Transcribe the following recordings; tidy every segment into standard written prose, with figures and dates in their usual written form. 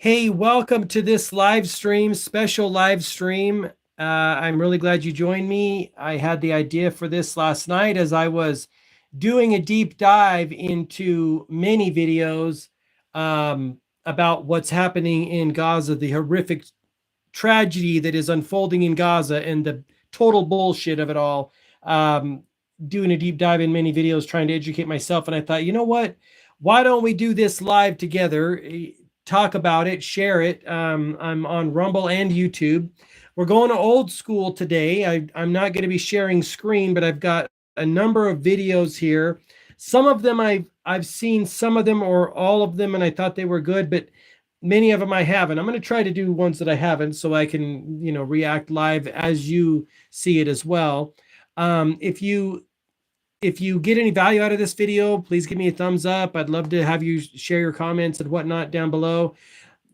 Hey, welcome to this live stream, special live stream. I'm really glad you joined me. I had the idea for this last night as I was doing a deep dive into many videos about what's happening in Gaza, the horrific tragedy that is unfolding in Gaza, and the total bullshit of it all. Doing a deep dive in many videos, trying to educate myself. And I thought, you know what? Why don't we do this live together? Talk about it, share it. I'm on Rumble and YouTube. We're going to old school today. I'm not going to be sharing screen, but I've got a number of videos here. Some of them I've seen, some of them or all of them, and I thought they were good, but many of them I haven't. I'm going to try to do ones that I haven't so I can, react live as you see it as well. If you get any value out of this video, please give me a thumbs up. I'd love to have you share your comments and whatnot down below.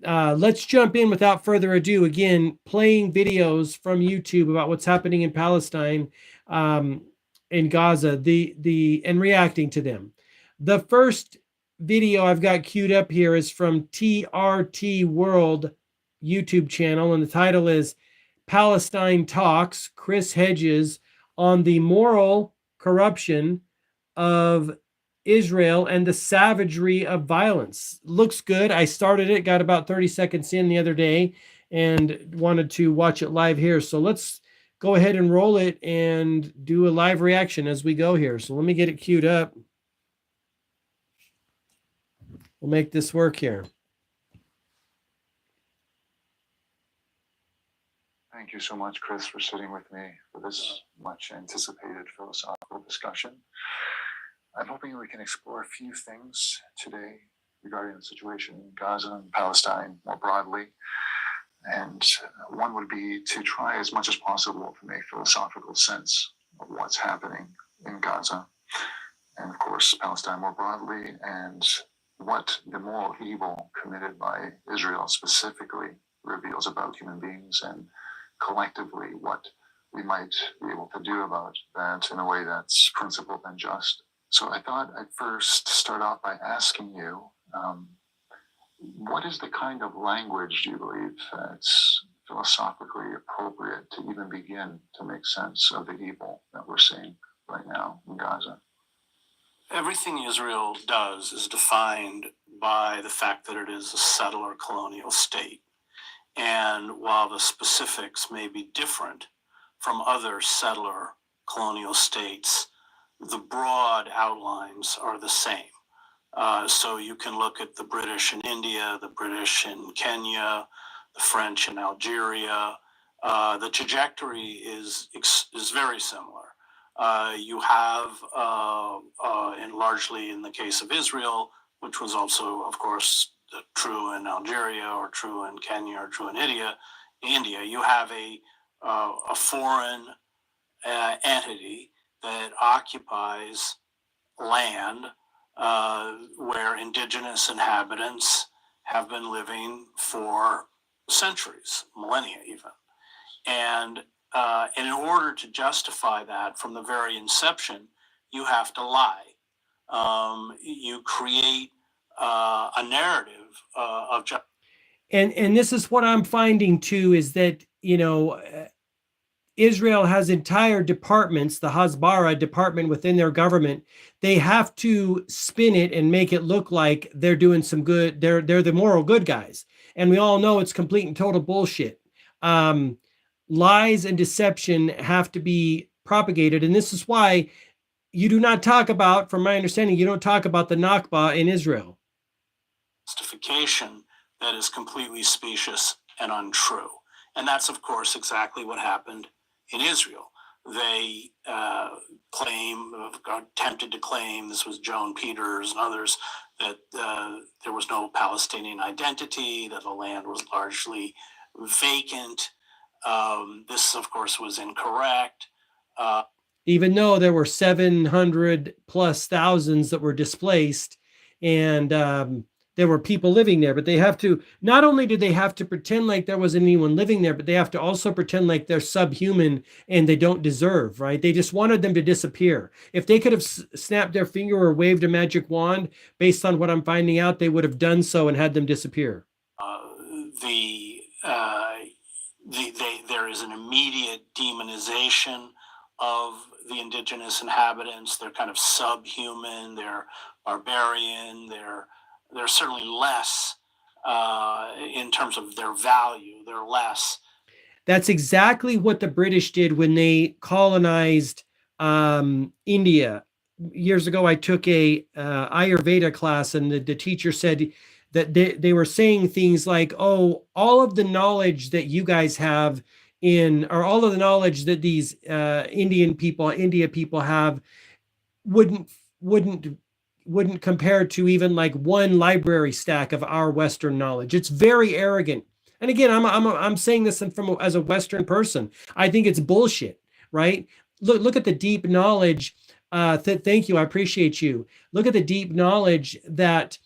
Let's jump in without further ado. Again, playing videos from YouTube about what's happening in Palestine, in Gaza, and reacting to them. The first video I've got queued up here is from TRT World YouTube channel, and the title is Palestine Talks, Chris Hedges on the moral corruption of Israel and the savagery of violence. Looks good. I started it, got about 30 seconds in the other day, and wanted to watch it live here. So let's go ahead and roll it and do a live reaction as we go here. So let me get it queued up. We'll make this work here. Thank you so much, Chris, for sitting with me for this much anticipated philosophical discussion. I'm hoping we can explore a few things today regarding the situation in Gaza and Palestine more broadly. And one would be to try as much as possible to make philosophical sense of what's happening in Gaza, and of course, Palestine more broadly, and what the moral evil committed by Israel specifically reveals about human beings, and collectively what we might be able to do about that in a way that's principled and just. So I thought I'd first start off by asking you, what is the kind of language do you believe that's philosophically appropriate to even begin to make sense of the evil that we're seeing right now in Gaza? Everything Israel does is defined by the fact that it is a settler colonial state. And while the specifics may be different from other settler colonial states, the broad outlines are the same. So you can look at the British in India, the British in Kenya, the French in Algeria. The trajectory is very similar. You have, and largely in the case of Israel, which was also, of course, true in Algeria or true in Kenya or true in India, you have a foreign entity that occupies land where indigenous inhabitants have been living for centuries, millennia even. And in order to justify that from the very inception, you have to lie. You create a narrative of justice. And this is what I'm finding too, is that, Israel has entire departments, the Hasbara department within their government. They have to spin it and make it look like they're doing some good. They're the moral good guys. And we all know it's complete and total bullshit. Lies and deception have to be propagated. And this is why you do not talk about, from my understanding, you don't talk about the Nakba in Israel. Justification that is completely specious and untrue. And that's, of course, exactly what happened in Israel. They attempted to claim, this was Joan Peters and others, that there was no Palestinian identity, that the land was largely vacant. This, of course, was incorrect. Even though there were 700 plus thousands that were displaced, and there were people living there, but they have to, not only do they have to pretend like there wasn't anyone living there, but they have to also pretend like they're subhuman and they don't deserve, right? They just wanted them to disappear. If they could have snapped their finger or waved a magic wand, based on what I'm finding out, they would have done so and had them disappear. there is an immediate demonization of the indigenous inhabitants. They're kind of subhuman. They're barbarian. They're certainly less in terms of their value. They're less. That's exactly what the British did when they colonized India. Years ago, I took a Ayurveda class, and the teacher said that they were saying things like, oh, all of the knowledge that you guys have or all of the knowledge that these India people have wouldn't compare to even like one library stack of our Western knowledge. It's very arrogant. And again, I'm saying this as a Western person. I think it's bullshit, right? Look at the deep knowledge. Thank you. I appreciate you. Look at the deep knowledge that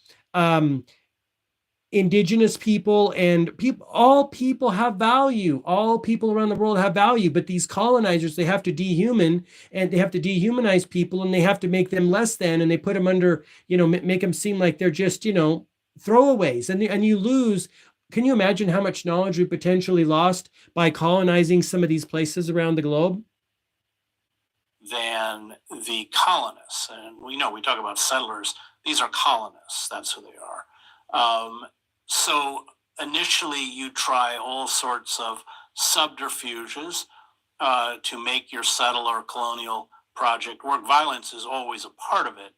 indigenous people and all people have value. All people around the world have value, but these colonizers, they have to dehumanize people, and they have to make them less than, and they put them under, make them seem like they're just, throwaways, and you lose. Can you imagine how much knowledge we potentially lost by colonizing some of these places around the globe? Than the colonists. And we talk about settlers. These are colonists. That's who they are. So initially you try all sorts of subterfuges to make your settler colonial project work. Violence is always a part of it.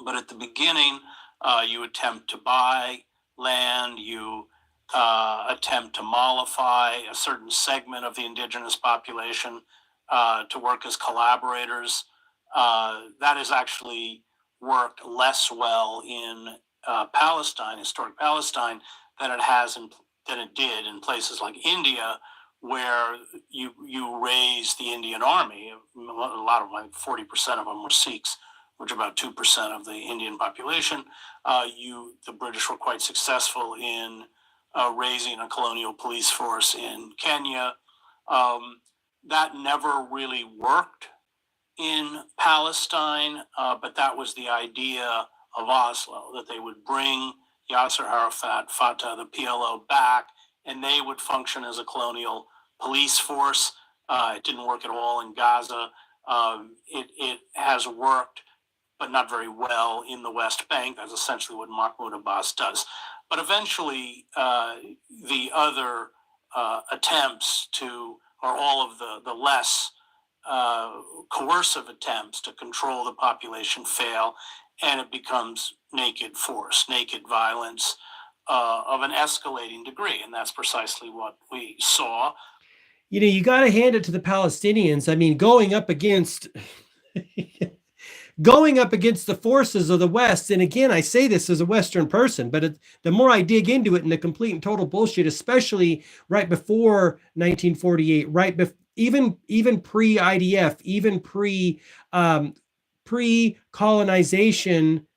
But at the beginning, you attempt to buy land, you attempt to mollify a certain segment of the indigenous population to work as collaborators. That has actually worked less well in Palestine, historic Palestine, than it did in places like India, where you raise the Indian army. A lot of them, like 40% of them were Sikhs, which are about 2% of the Indian population. The British were quite successful in raising a colonial police force in Kenya. That never really worked in Palestine, but that was the idea of Oslo, that they would bring Yasser Arafat, Fatah, the PLO back, and they would function as a colonial police force. It didn't work at all in Gaza. It has worked, but not very well in the West Bank. That's essentially what Mahmoud Abbas does. But eventually, the other attempts or all of the less coercive attempts to control the population fail, and it becomes naked force, naked violence of an escalating degree. And that's precisely what we saw. You got to hand it to the Palestinians. I mean, going up against the forces of the West. And again, I say this as a Western person, but the more I dig into it and the complete and total bullshit, especially right before 1948, even pre-IDF, even pre-colonization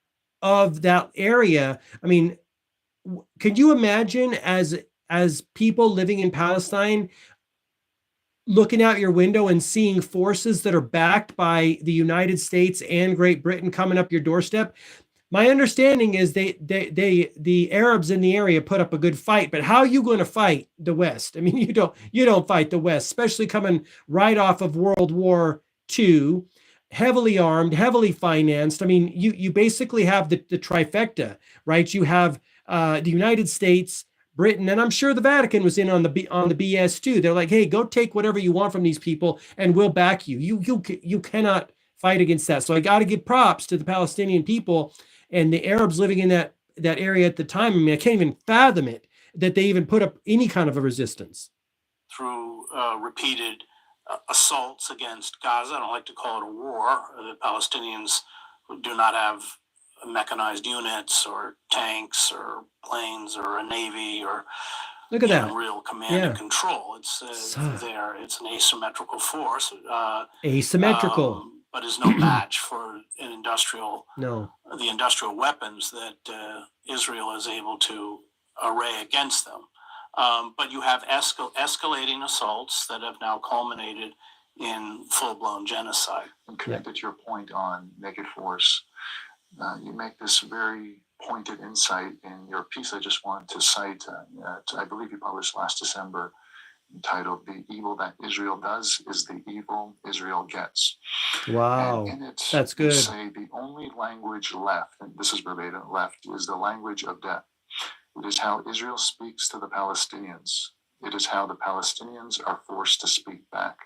of that area. I mean, could you imagine as people living in Palestine looking out your window and seeing forces that are backed by the United States and Great Britain coming up your doorstep? My understanding is the Arabs in the area put up a good fight, but how are you going to fight the West? I mean, you don't fight the West, especially coming right off of World War II, heavily armed, heavily financed. I mean, you basically have the trifecta, right? You have the United States, Britain, and I'm sure the Vatican was in on the BS too. They're like, hey, go take whatever you want from these people, and we'll back you. You cannot fight against that. So I got to give props to the Palestinian people and the Arabs living in that area at the time. I mean, I can't even fathom it that they even put up any kind of a resistance. Through repeated assaults against Gaza, I don't like to call it a war. The Palestinians do not have mechanized units or tanks or planes or a navy or look at that real command and control. It's an asymmetrical force. Asymmetrical, but is no match for the industrial weapons that Israel is able to array against them. But you have escalating assaults that have now culminated in full-blown genocide. And connected to your point on naked force, you make this very pointed insight in your piece. I just want to cite, I believe you published last December, entitled "The Evil That Israel Does Is the Evil Israel Gets." Wow, And in it, that's you good. say the only language left, and this is verbatim, left is the language of death. It is how Israel speaks to the Palestinians. It is how the Palestinians are forced to speak back.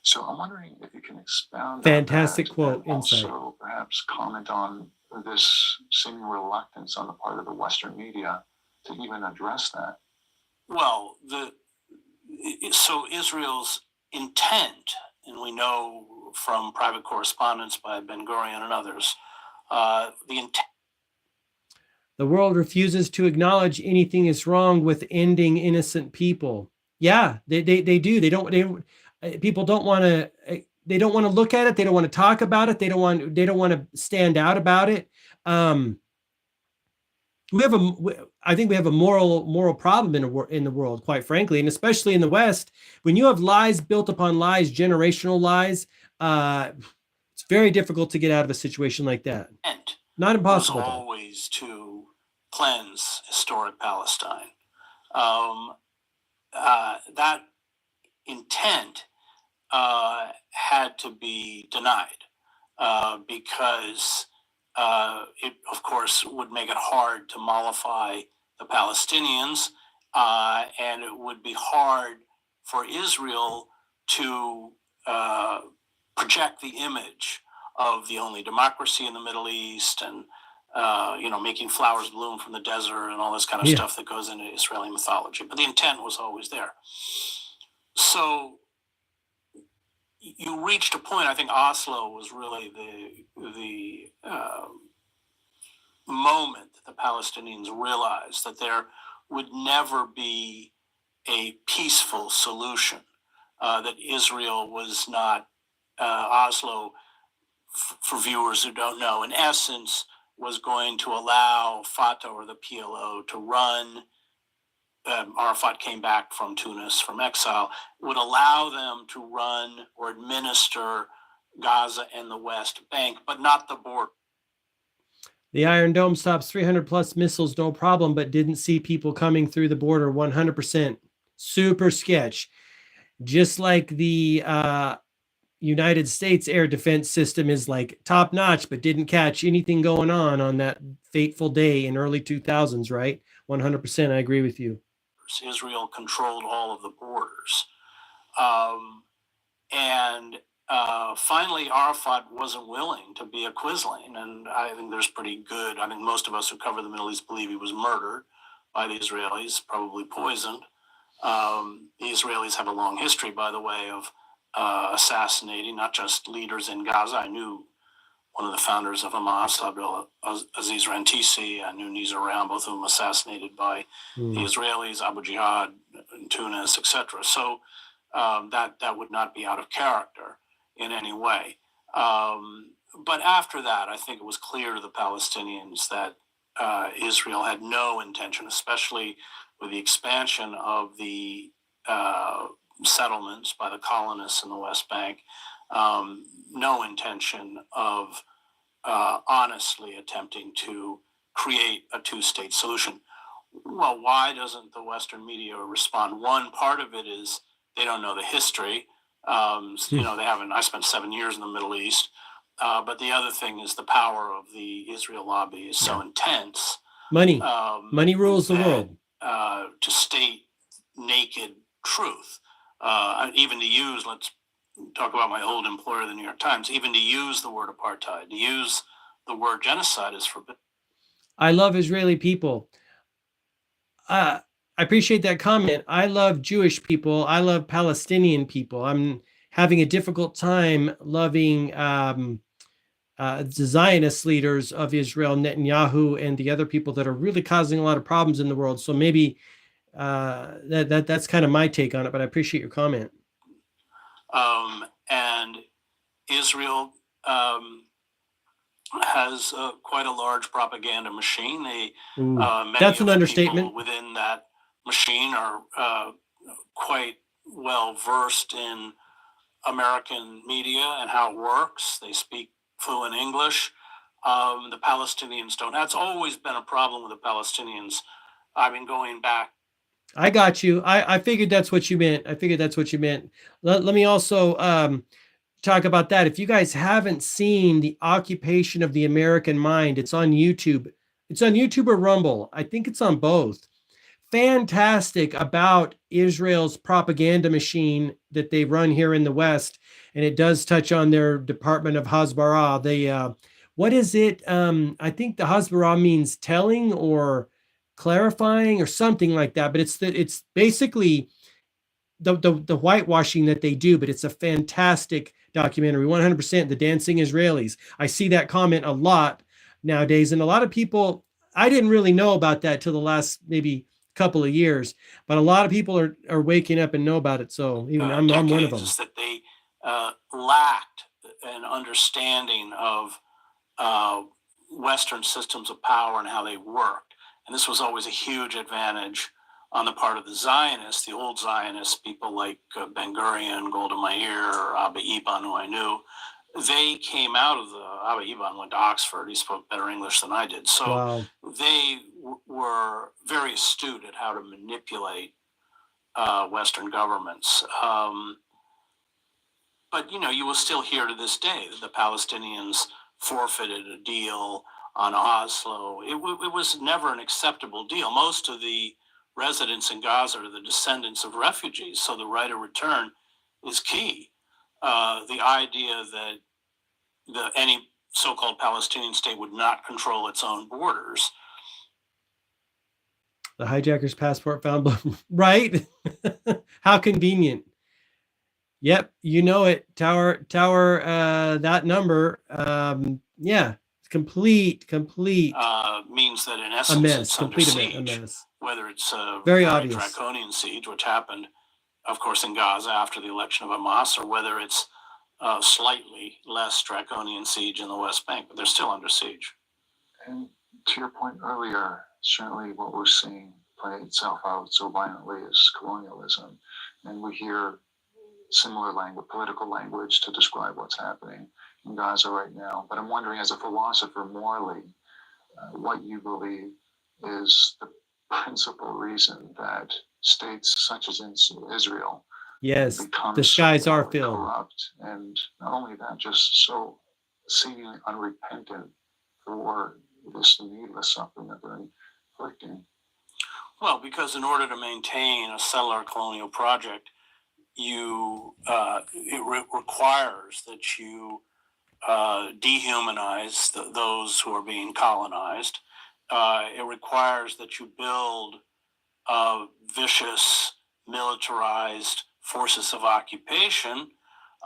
So I'm wondering if you can expound Fantastic on that, quote, and insight. also perhaps comment on this seeming reluctance on the part of the Western media to even address that. Well, so Israel's intent, and we know from private correspondence by Ben Gurion and others, the intent. The world refuses to acknowledge anything is wrong with ending innocent people. Yeah, they do. People don't want to. They don't want to look at it. They don't want to talk about it. They don't want to stand out about it. I think we have a moral problem in the world, quite frankly, and especially in the West. When you have lies built upon lies, generational lies, it's very difficult to get out of a situation like that. Not impossible. Was always to cleanse historic Palestine. That intent had to be denied because it, of course, would make it hard to mollify the Palestinians, and it would be hard for Israel to project the image of the only democracy in the Middle East, and making flowers bloom from the desert and all this kind of stuff that goes into Israeli mythology. But the intent was always there. So you reached a point. I think Oslo was really the moment that the Palestinians realized that there would never be a peaceful solution. That Israel was not Oslo. For viewers who don't know, in essence, was going to allow Fatah or the PLO to run. Arafat came back from Tunis from exile, would allow them to run or administer Gaza and the West Bank, but not the border. The Iron Dome stops 300 plus missiles, no problem, but didn't see people coming through the border. 100%. Super sketch. Just like the United States air defense system is like top notch, but didn't catch anything going on that fateful day in early 2000s, right? 100%. I agree with you. Israel controlled all of the borders. Finally, Arafat wasn't willing to be a quisling. And I think there's pretty good. I think most of us who cover the Middle East believe he was murdered by the Israelis, probably poisoned. The Israelis have a long history, by the way, of assassinating not just leaders in Gaza. I knew one of the founders of Hamas, Abdul Aziz Rantisi. I knew Nizar Ram, both of them assassinated by the Israelis, Abu Jihad in Tunis, etc. So that would not be out of character in any way. But after that, I think it was clear to the Palestinians that Israel had no intention, especially with the expansion of the settlements by the colonists in the West Bank, no intention of honestly attempting to create a two-state solution. Well, why doesn't the Western media respond? One part of it is they don't know the history. They haven't. I spent 7 years in the Middle East, but the other thing is the power of the Israel lobby is so intense. Money rules the world. To state naked truth, even to use, let's talk about my old employer, the New York Times, even to use the word apartheid, to use the word genocide is forbidden. I love Israeli people. I appreciate that comment. I love Jewish people. I love Palestinian people. I'm having a difficult time loving the Zionist leaders of Israel, Netanyahu, and the other people that are really causing a lot of problems in the world. So maybe that's kind of my take on it, but I appreciate your comment. And Israel has quite a large propaganda machine. That's an understatement. Within that machine are quite well versed in American media and how it works. They speak fluent English. The Palestinians don't. That's always been a problem with the Palestinians. I've been going back. I got you. I figured that's what you meant. Let me also talk about that. If you guys haven't seen The Occupation of the American Mind, it's on YouTube. It's on YouTube or Rumble. I think it's on both. Fantastic about Israel's propaganda machine that they run here in the West. And it does touch on their Department of Hasbara. They, what is it? I think the Hasbara means telling or clarifying or something like that. But it's basically the whitewashing that they do. But it's a fantastic documentary. 100% The Dancing Israelis. I see that comment a lot nowadays, and a lot of people. I didn't really know about that till the last maybe couple of years, but a lot of people are waking up and know about it. So even I'm one of them. Is that they lacked an understanding of Western systems of power and how they worked, and this was always a huge advantage on the part of the Zionists, the old Zionists, people like Ben Gurion, Golda Meir, Abba Eban, who I knew. They came out of Abba Eban went to Oxford. He spoke better English than I did. So Wow. They were very astute at how to manipulate Western governments. But, you will still hear to this day that the Palestinians forfeited a deal on Oslo. It was never an acceptable deal. Most of the residents in Gaza are the descendants of refugees, so the right of return is key. The idea that any so-called Palestinian state would not control its own borders. The hijacker's passport found, right? How convenient. Yep, you know it. Tower. That number. Yeah, it's complete. Means that in essence, a mess. it's Complete under siege. A mess. Whether it's a very obvious draconian siege, which happened, of course, in Gaza after the election of Hamas, or whether it's slightly less draconian siege in the West Bank, but they're still under siege. And to your point earlier, certainly what we're seeing play itself out so violently is colonialism, and we hear similar language, political language, to describe what's happening in Gaza right now. But I'm wondering, as a philosopher, morally, what you believe is the principal reason that states such as Israel, yes, the skies are filled, corrupt, and not only that, just so seemingly unrepentant for this needless suffering that they're inflicting. Well, because in order to maintain a settler colonial project, it requires that you dehumanize those who are being colonized. It requires that you build vicious, militarized forces of occupation.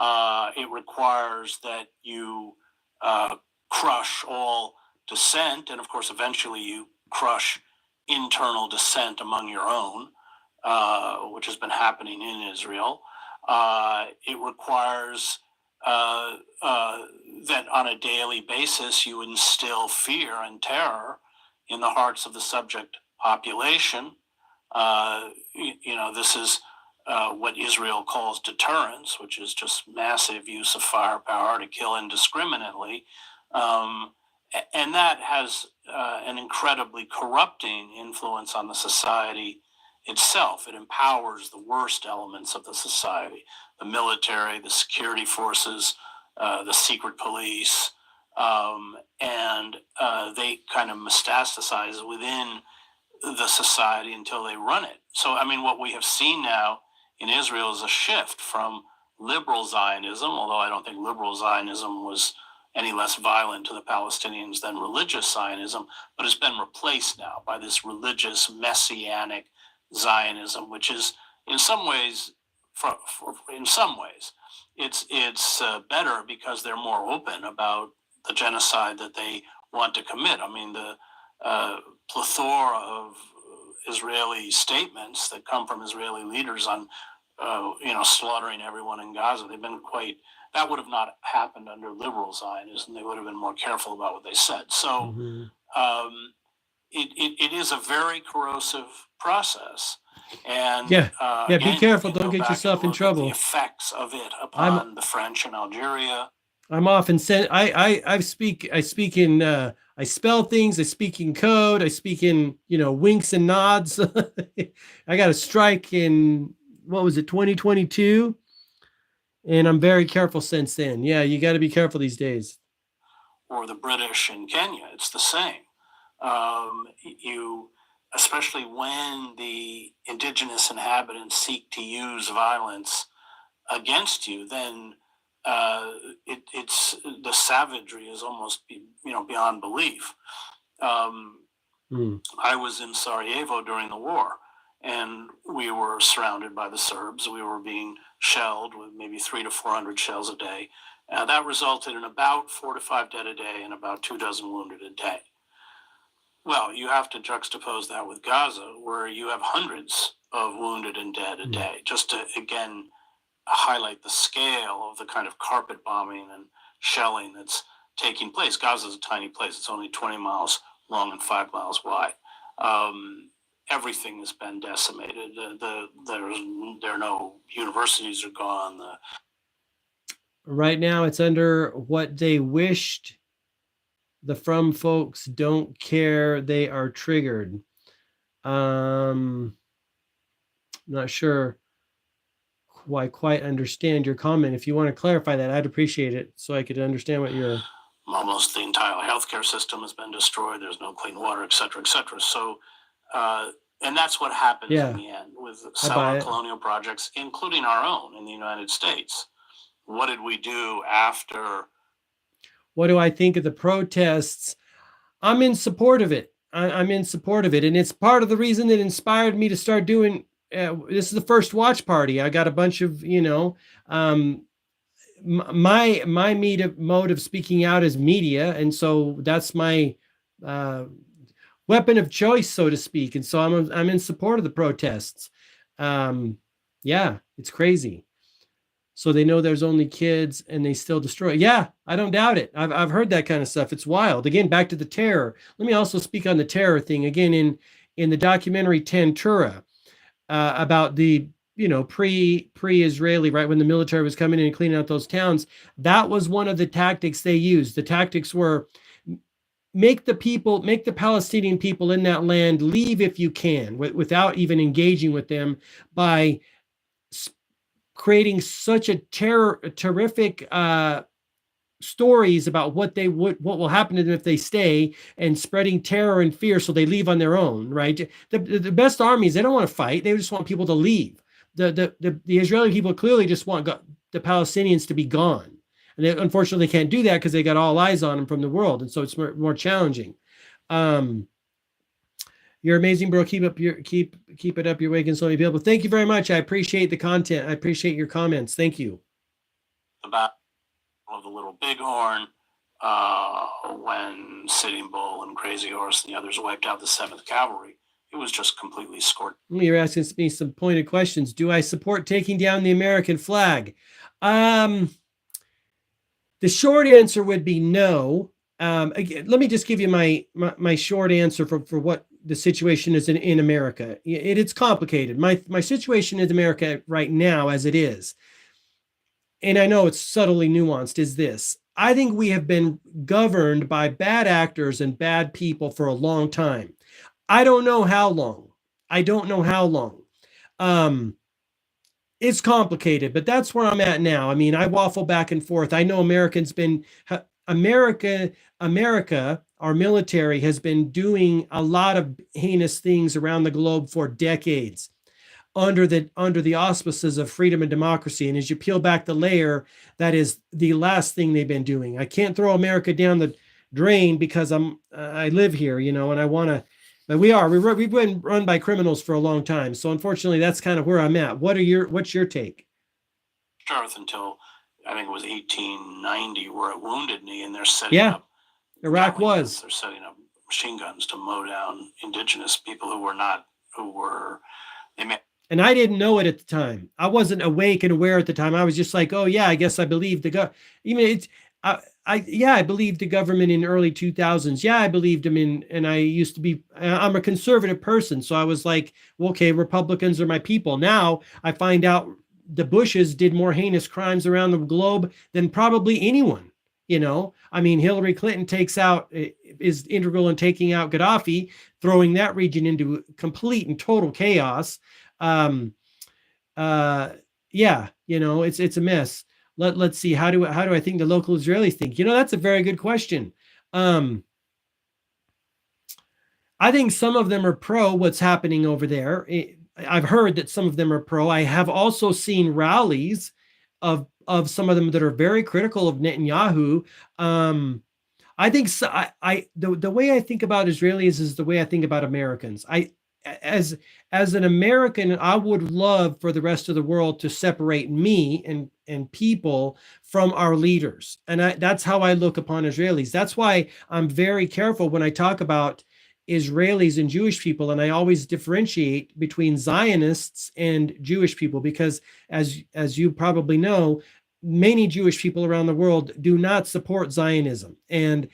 It requires that you crush all dissent, and of course, eventually you crush internal dissent among your own, which has been happening in Israel. It requires that on a daily basis you instill fear and terror in the hearts of the subject population. This is what Israel calls deterrence, which is just massive use of firepower to kill indiscriminately. And that has an incredibly corrupting influence on the society itself. It empowers the worst elements of the society, the military, the security forces, the secret police, and they kind of metastasize within the society until they run it. So, what we have seen now in Israel is a shift from liberal Zionism, although I don't think liberal Zionism was any less violent to the Palestinians than religious Zionism, but it's been replaced now by this religious messianic Zionism, which is in some ways, it's better because they're more open about the genocide that they want to commit. The plethora of Israeli statements that come from Israeli leaders on, slaughtering everyone in Gaza, they've been quite. That would have not happened under liberal Zionism. They would have been more careful about what they said. So it is a very corrosive process. And be careful. Don't get yourself in trouble. The effects of it upon the French in Algeria. I'm often sent. I speak. I speak in. I spell things. I speak in code. I speak in winks and nods. I got a strike in what was it 2022, and I'm very careful since then. Yeah, you got to be careful these days. Or the British in Kenya, it's the same. You, especially when the indigenous inhabitants seek to use violence against you, then it's the savagery is almost beyond belief. I was in Sarajevo during the war, and we were surrounded by the Serbs. We were being shelled with maybe 300 to 400 shells a day. That resulted in about 4 to 5 dead a day and about 24 wounded a day. Well, you have to juxtapose that with Gaza, where you have hundreds of wounded and dead a day, just to, again, highlight the scale of the kind of carpet bombing and shelling that's taking place. Gaza is a tiny place. It's only 20 miles long and 5 miles wide. Everything has been decimated. There are no universities are gone. Right now, it's under what they wished. The From folks don't care. They are triggered. Not sure I quite understand your comment. If you want to clarify that, I'd appreciate it so I could understand what you're. Almost the entire healthcare system has been destroyed. There's no clean water, et cetera, et cetera. So, and that's what happens in the end with settler colonial projects, including our own in the United States. What did we do after? What do I think of the protests? I'm in support of it. I'm in support of it. And it's part of the reason that inspired me to start doing, this is the first watch party. I got a bunch of, my mode of speaking out is media. And so that's my weapon of choice, so to speak. And so I'm in support of the protests. Yeah, it's crazy. So they know there's only kids and they still destroy. Yeah, I don't doubt it. I've heard that kind of stuff. It's wild. Again, back to the terror. Let me also speak on the terror thing. Again, in the documentary Tantura, about the, pre-Israeli, right, when the military was coming in and cleaning out those towns, that was one of the tactics they used. The tactics were make the Palestinian people in that land leave if you can, without even engaging with them, by creating such a terrific stories about what will happen to them if they stay, and spreading terror and fear so they leave on their own, right? The best armies, they don't want to fight. They just want people to leave. The Israeli people clearly just want the Palestinians to be gone. And they, unfortunately, they can't do that because they got all eyes on them from the world. And so it's more challenging. You're amazing, bro. Keep it up. You're waking so many people. Thank you very much. I appreciate the content. I appreciate your comments. Thank you. About the Little Bighorn, when Sitting Bull and Crazy Horse and the others wiped out the 7th Cavalry, it was just completely scorched. You're asking me some pointed questions. Do I support taking down the American flag? The short answer would be no. Again, let me just give you my short answer for what the situation is in America. It's complicated. My situation in America right now, as it is, and I know it's subtly nuanced, is this. I think we have been governed by bad actors and bad people for a long time. I don't know how long. It's complicated, but that's where I'm at now. I mean, I waffle back and forth. I know America, our military, has been doing a lot of heinous things around the globe for decades under the auspices of freedom and democracy. And as you peel back the layer, that is the last thing they've been doing. I can't throw America down the drain because I live here, and I want to, but we've been run by criminals for a long time. So unfortunately, that's kind of where I'm at. What's your take? Earth until I think it was 1890, where it Wounded Knee, and they're setting up. Iraq was. They're setting up machine guns to mow down indigenous people And I didn't know it at the time. I wasn't awake and aware at the time. I was just like, oh yeah, I guess I believe I believed the government in early 2000s. Yeah, I believed them and I'm a conservative person. So I was like, well, okay, Republicans are my people. Now I find out the Bushes did more heinous crimes around the globe than probably anyone. You know, I mean, Hillary Clinton is integral in taking out Gaddafi, throwing that region into complete and total chaos. Um, yeah, you know, it's a mess. Let's see, how do I think the local Israelis think? You know, that's a very good question. I think some of them are pro what's happening over there. I've heard that some of them are pro. I have also seen rallies of some of them that are very critical of Netanyahu. I think so, the way I think about Israelis is the way I think about Americans. As an American, I would love for the rest of the world to separate me and people from our leaders, and that's how I look upon Israelis. That's why I'm very careful when I talk about Israelis and Jewish people, and I always differentiate between Zionists and Jewish people, because as you probably know, many Jewish people around the world do not support Zionism. And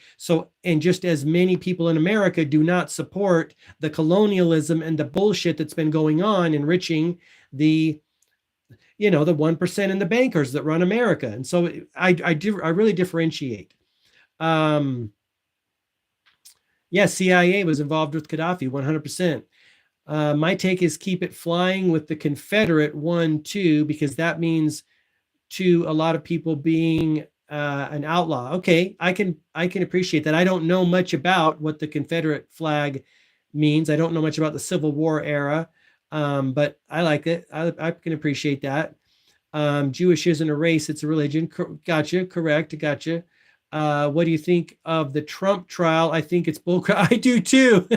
just as many people in America do not support the colonialism and the bullshit that's been going on, enriching the 1% and the bankers that run America. And so I really differentiate. Yes, CIA was involved with Gaddafi, 100%. My take is keep it flying with the Confederate 1-2, because that means to a lot of people being an outlaw. Okay, I can appreciate that. I don't know much about what the Confederate flag means. I don't know much about the Civil War era, but I like it. I can appreciate that. Jewish isn't a race, it's a religion. Gotcha, correct, gotcha. What do you think of the Trump trial? I think it's bullcrap. I do too.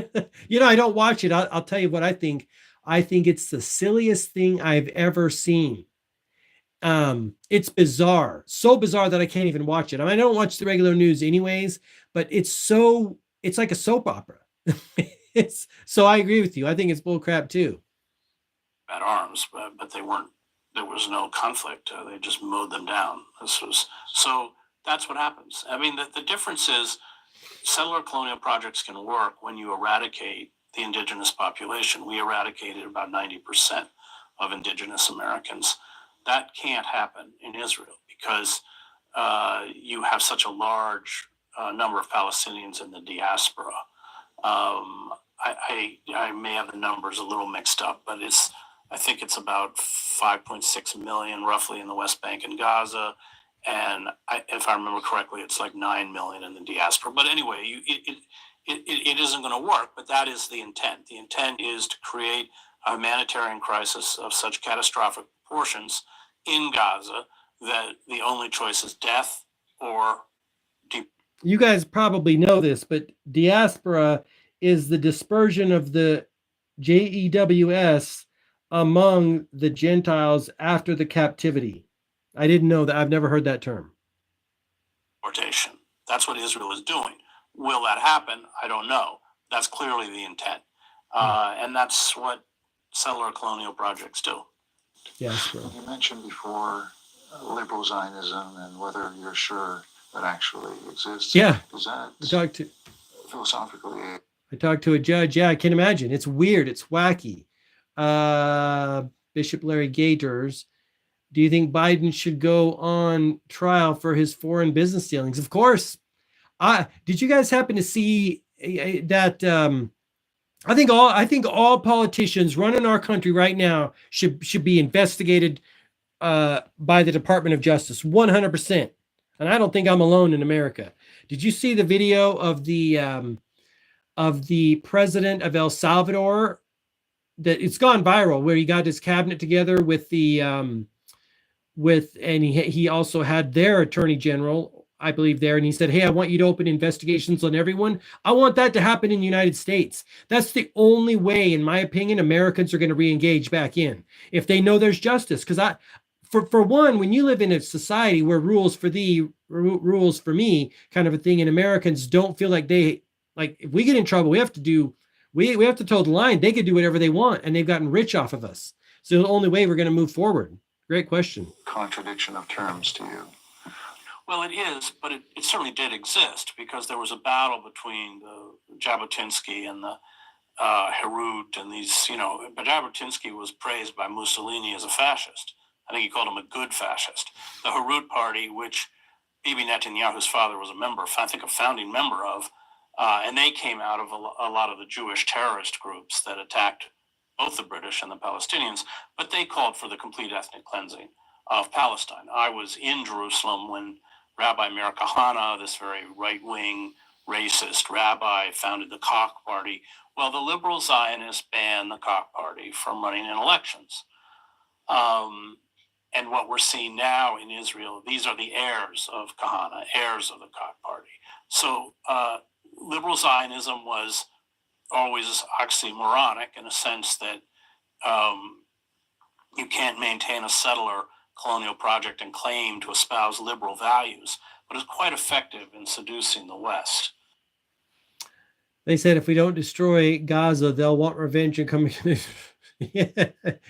I don't watch it. I'll tell you what I think. I think it's the silliest thing I've ever seen. It's bizarre, so bizarre that I can't even watch it. I mean, I don't watch the regular news anyways, but it's like a soap opera. So I agree with you. I think it's bullcrap too. At arms, but there was no conflict. They just mowed them down. So that's what happens. I mean, the difference is settler colonial projects can work when you eradicate the indigenous population. We eradicated about 90% of indigenous Americans. That can't happen in Israel because you have such a large number of Palestinians in the diaspora. I may have the numbers a little mixed up, but I think it's about 5.6 million roughly in the West Bank and Gaza. And if I remember correctly, it's like 9 million in the diaspora. But anyway, it isn't going to work, but that is the intent. The intent is to create a humanitarian crisis of such catastrophic proportions in Gaza that the only choice is death or deep. You guys probably know this, but diaspora is the dispersion of the JEWS among the Gentiles after the captivity. I didn't know that. I've never heard that term. Deportation. That's what Israel is doing. Will that happen? I don't know. That's clearly the intent. And that's what settler colonial projects do. Yes. You mentioned before liberal Zionism and whether you're sure that actually exists. Yeah. Is that philosophically? I talked to a judge. Yeah, I can imagine. It's weird. It's wacky. Bishop Larry Gators. Do you think Biden should go on trial for his foreign business dealings? Of course. Did you guys happen to see that? I think all politicians running our country right now should be investigated by the Department of Justice, 100%. And I don't think I'm alone in America. Did you see the video of the president of El Salvador? That it's gone viral, where he got his cabinet together with the and he also had their attorney general, I believe, there, and he said, hey, I want you to open investigations on everyone. I want that to happen in the United States. That's the only way, in my opinion, Americans are going to re-engage back in, if they know there's justice. Because for one, when you live in a society where rules for thee, rules for me kind of a thing, and Americans don't feel like if we get in trouble, we have to toe the line. They could do whatever they want, and they've gotten rich off of us. So the only way we're going to move forward. Great question. Contradiction of terms to you. Well, it is, but it certainly did exist, because there was a battle between the Jabotinsky and the Herut and these, but Jabotinsky was praised by Mussolini as a fascist. I think he called him a good fascist. The Herut party, which Bibi Netanyahu's father was a member, I think a founding member of, and they came out of a lot of the Jewish terrorist groups that attacked both the British and the Palestinians, but they called for the complete ethnic cleansing of Palestine. I was in Jerusalem when Rabbi Meir Kahane, this very right-wing racist rabbi, founded the Koch Party. Well, the liberal Zionists banned the Koch Party from running in elections. And what we're seeing now in Israel, these are the heirs of Kahane, heirs of the Koch Party. So liberal Zionism was always oxymoronic in a sense that you can't maintain a settler colonial project and claim to espouse liberal values, but it's quite effective in seducing the West. They said if we don't destroy Gaza, they'll want revenge and come.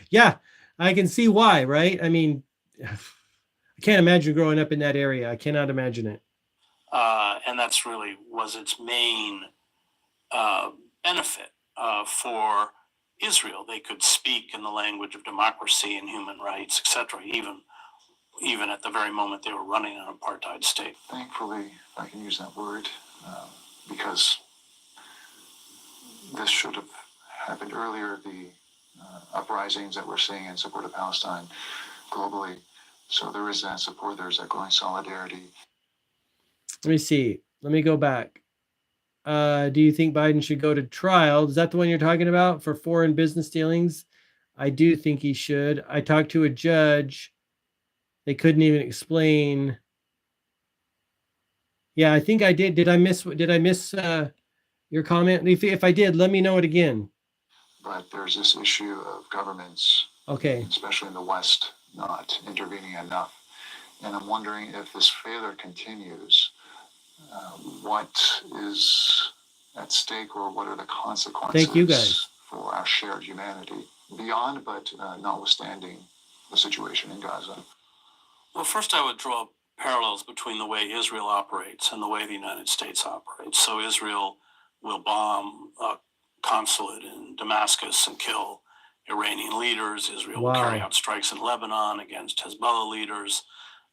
Yeah, I can see why, right? I mean, I can't imagine growing up in that area. I cannot imagine it. And that's really was its main benefit for Israel. They could speak in the language of democracy and human rights, etc., even at the very moment they were running an apartheid state. Thankfully, if I can use that word, because this should have happened earlier, the uprisings that we're seeing in support of Palestine globally. So there is that support, there's that growing solidarity. Let me see. Let me go back. Do you think Biden should go to trial? Is that the one you're talking about for foreign business dealings? I do think he should. I talked to a judge. They couldn't even explain. Yeah, I think I did. Did I miss your comment? If I did, let me know it again. But there's this issue of governments, Okay. especially in the West, not intervening enough. And I'm wondering if this failure continues, what is at stake, or what are the consequences Thank you guys for our shared humanity beyond, but notwithstanding the situation in Gaza? Well, first I would draw parallels between the way Israel operates and the way the United States operates. So Israel will bomb a consulate in Damascus and kill Iranian leaders. Israel will carry out strikes in Lebanon against Hezbollah leaders.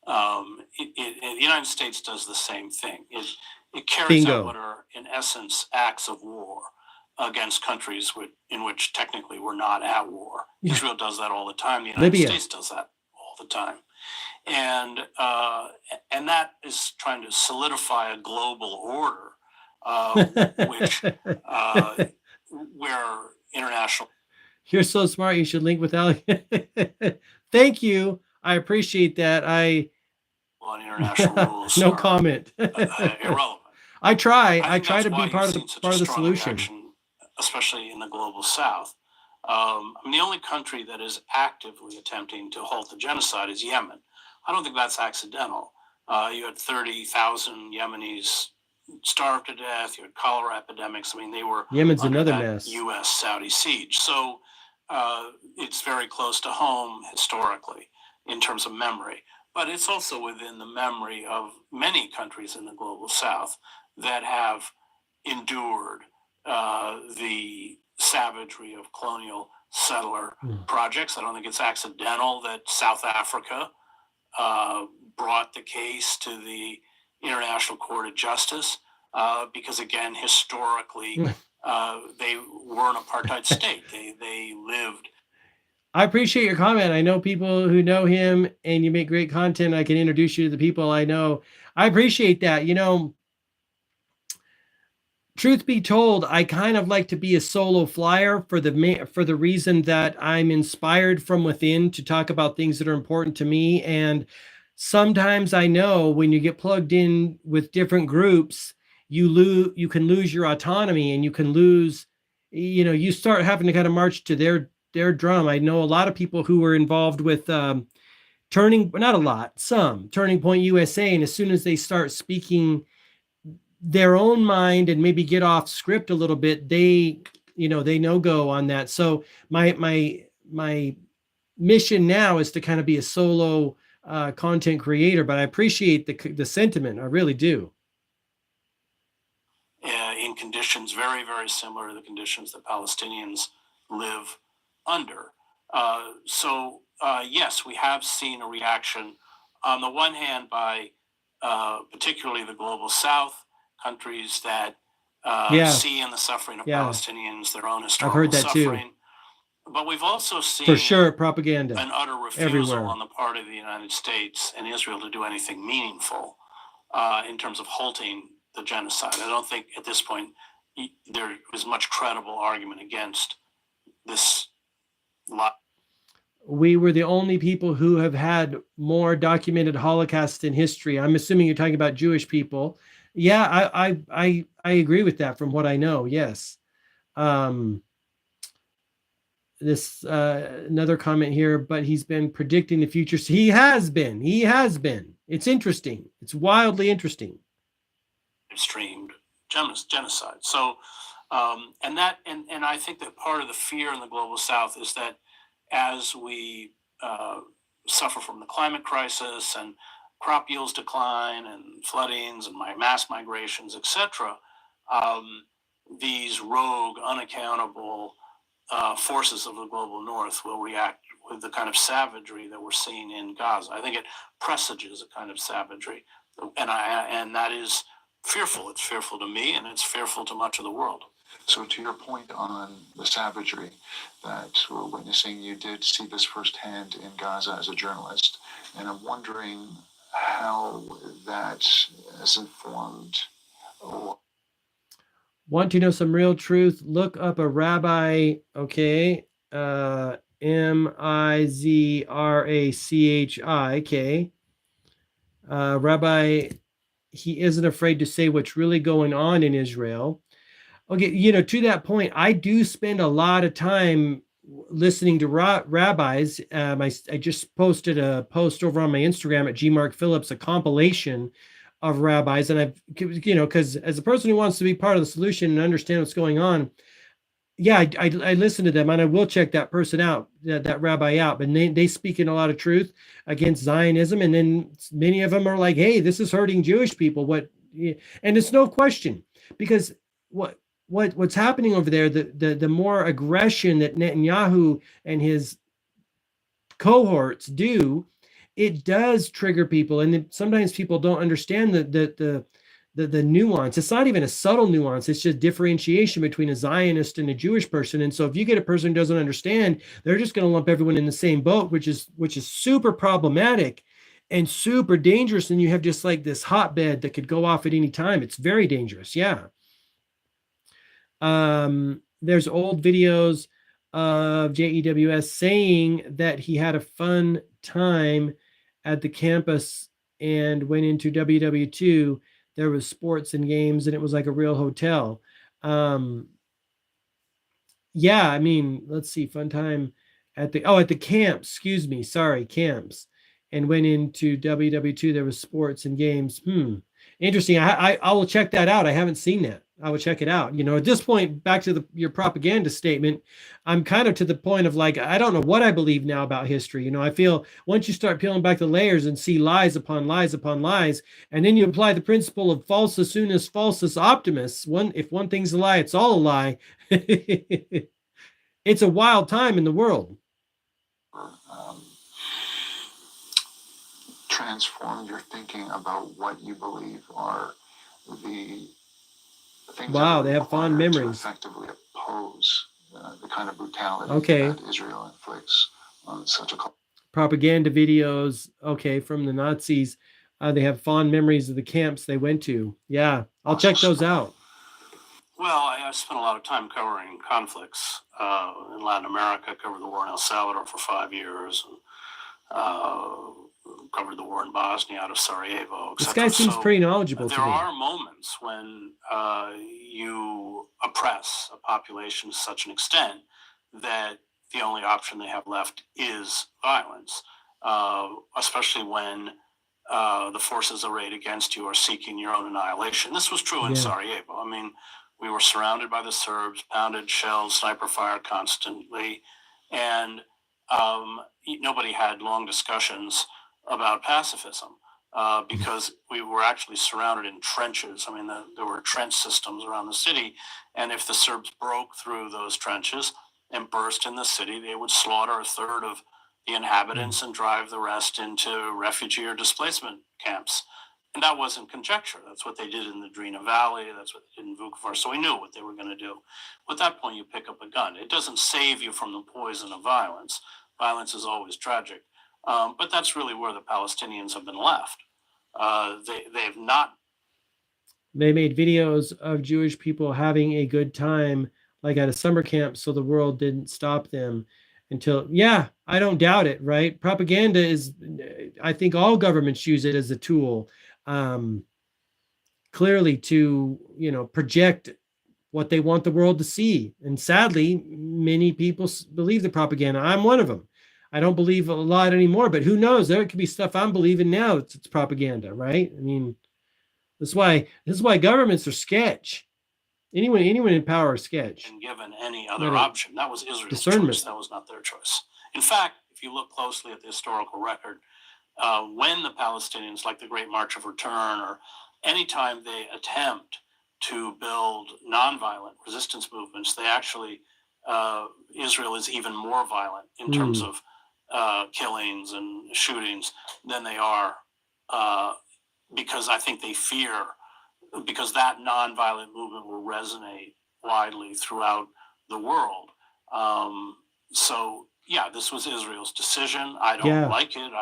The United States does the same thing. It carries out what are, in essence, acts of war against countries in which technically we're not at war. Yeah. Israel does that all the time. The United States does that all the time. And that is trying to solidify a global order, where international. You're so smart. You should link with Alex. Thank you. I appreciate that. On international rules. No comment. Irrelevant. I try to be part of the solution, reaction, especially in the global South. The only country that is actively attempting to halt the genocide is Yemen. I don't think that's accidental. You had 30,000 Yemenis starved to death. You had cholera epidemics. They were Yemen's under another that mess. U.S.-Saudi siege. So it's very close to home historically in terms of memory. But it's also within the memory of many countries in the global South that have endured the savagery of colonial settler projects. I don't think it's accidental that South Africa brought the case to the International Court of Justice because, again, historically, they were an apartheid state. They lived. I appreciate your comment. I know people who know him, and you make great content. I can introduce you to the people I know. I appreciate that. Truth be told, I kind of like to be a solo flyer for the reason that I'm inspired from within to talk about things that are important to me. And sometimes I know when you get plugged in with different groups, you can lose your autonomy, and you can lose, you start having to kind of march to their drum. I know a lot of people who were involved with Turning Point USA, and as soon as they start speaking their own mind and maybe get off script a little bit, they no-go on that. So my mission now is to kind of be a solo content creator, but I appreciate the sentiment. I really do. In conditions very, very similar to the conditions that Palestinians live under. Yes, we have seen a reaction on the one hand by particularly the global South, countries that Yeah. see in the suffering of Yeah. Palestinians their own I've historical heard that too. suffering. But we've also seen For sure, propaganda an utter refusal everywhere. on the part of the United States and Israel to do anything meaningful in terms of halting the genocide. I don't think at this point there is much credible argument against this lot. We were the only people who have had more documented Holocaust in history. I'm assuming you're talking about Jewish people. Yeah, I agree with that from what I know. Yes. This another comment here, but he's been predicting the future. So he has been. It's interesting. It's wildly interesting. Streamed genocide. So, and I think that part of the fear in the global South is that as we suffer from the climate crisis and crop yields decline and floodings and mass migrations, etc., these rogue, unaccountable forces of the global North will react with the kind of savagery that we're seeing in Gaza. I think it presages a kind of savagery, and that is fearful. It's fearful to me, and it's fearful to much of the world. So to your point on the savagery that we're witnessing, you did see this firsthand in Gaza as a journalist, and I'm wondering how that has informed. Want to know some real truth? Look up a rabbi, okay, Mizrachi, rabbi, he isn't afraid to say what's really going on in Israel. Okay, to that point, I do spend a lot of time listening to rabbis. I just posted a post over on my Instagram at gmarkphillips, a compilation of rabbis, and I've, because as a person who wants to be part of the solution and understand what's going on, yeah, I listen to them, and I will check that person out, that rabbi out. But they speak in a lot of truth against Zionism, and then many of them are like, "Hey, this is hurting Jewish people." And it's no question, because what's happening over there, the more aggression that Netanyahu and his cohorts do, it does trigger people, and sometimes people don't understand the nuance. It's not even a subtle nuance. It's just differentiation between a Zionist and a Jewish person. And so if you get a person who doesn't understand, they're just going to lump everyone in the same boat, which is super problematic and super dangerous. And you have just like this hotbed that could go off at any time. It's very dangerous. Yeah. There's old videos of JEWS saying that he had a fun time at the campus and went into WW2. There was sports and games, and it was like a real hotel. Yeah, I mean, let's see, fun time at the camps, camps, and went into WW2. There was sports and games. Interesting. I will check that out. I haven't seen that. I would check it out. At this point, back to your propaganda statement, I'm kind of to the point of like, I don't know what I believe now about history. I feel once you start peeling back the layers and see lies upon lies upon lies, and then you apply the principle of falsus unus falsus optimus. If one thing's a lie, it's all a lie. It's a wild time in the world. Transform your thinking about what you believe are the things. Wow, they have fond memories. To effectively oppose the kind of brutality that Israel inflicts on such a propaganda videos. Okay, from the Nazis, they have fond memories of the camps they went to. Yeah, I'll check those out. Well, I spent a lot of time covering conflicts in Latin America. Covered the war in El Salvador for 5 years. Covered the war in Bosnia out of Sarajevo. This guy seems pretty knowledgeable. There are moments when you oppress a population to such an extent that the only option they have left is violence, especially when the forces arrayed against you are seeking your own annihilation. This was true in Sarajevo. I mean, we were surrounded by the Serbs, pounded shells, sniper fire constantly, and nobody had long discussions about pacifism because we were actually surrounded in trenches. I mean, there were trench systems around the city, and if the Serbs broke through those trenches and burst in the city, they would slaughter a third of the inhabitants and drive the rest into refugee or displacement camps. And that wasn't conjecture. That's what they did in the Drina Valley. That's what they did in Vukovar. So we knew what they were going to do. At that point, you pick up a gun. It doesn't save you from the poison of violence. Violence is always tragic. But that's really where the Palestinians have been left. They have not. They made videos of Jewish people having a good time, like at a summer camp, so the world didn't stop them until, yeah, I don't doubt it, right? Propaganda is, I think all governments use it as a tool, clearly to, project what they want the world to see. And sadly, many people believe the propaganda. I'm one of them. I don't believe a lot anymore, but who knows? There could be stuff I'm believing now. It's propaganda, right? I mean, this is why governments are sketch. Anyone in power is sketch. And given any other option, that was Israel's discernment. choice. That was not their choice. In fact, if you look closely at the historical record, when the Palestinians, like the Great March of Return, or anytime they attempt to build nonviolent resistance movements, they actually, Israel is even more violent in terms of killings and shootings than they are, because I think they fear, because that nonviolent movement will resonate widely throughout the world. So yeah, this was Israel's decision. I don't like it.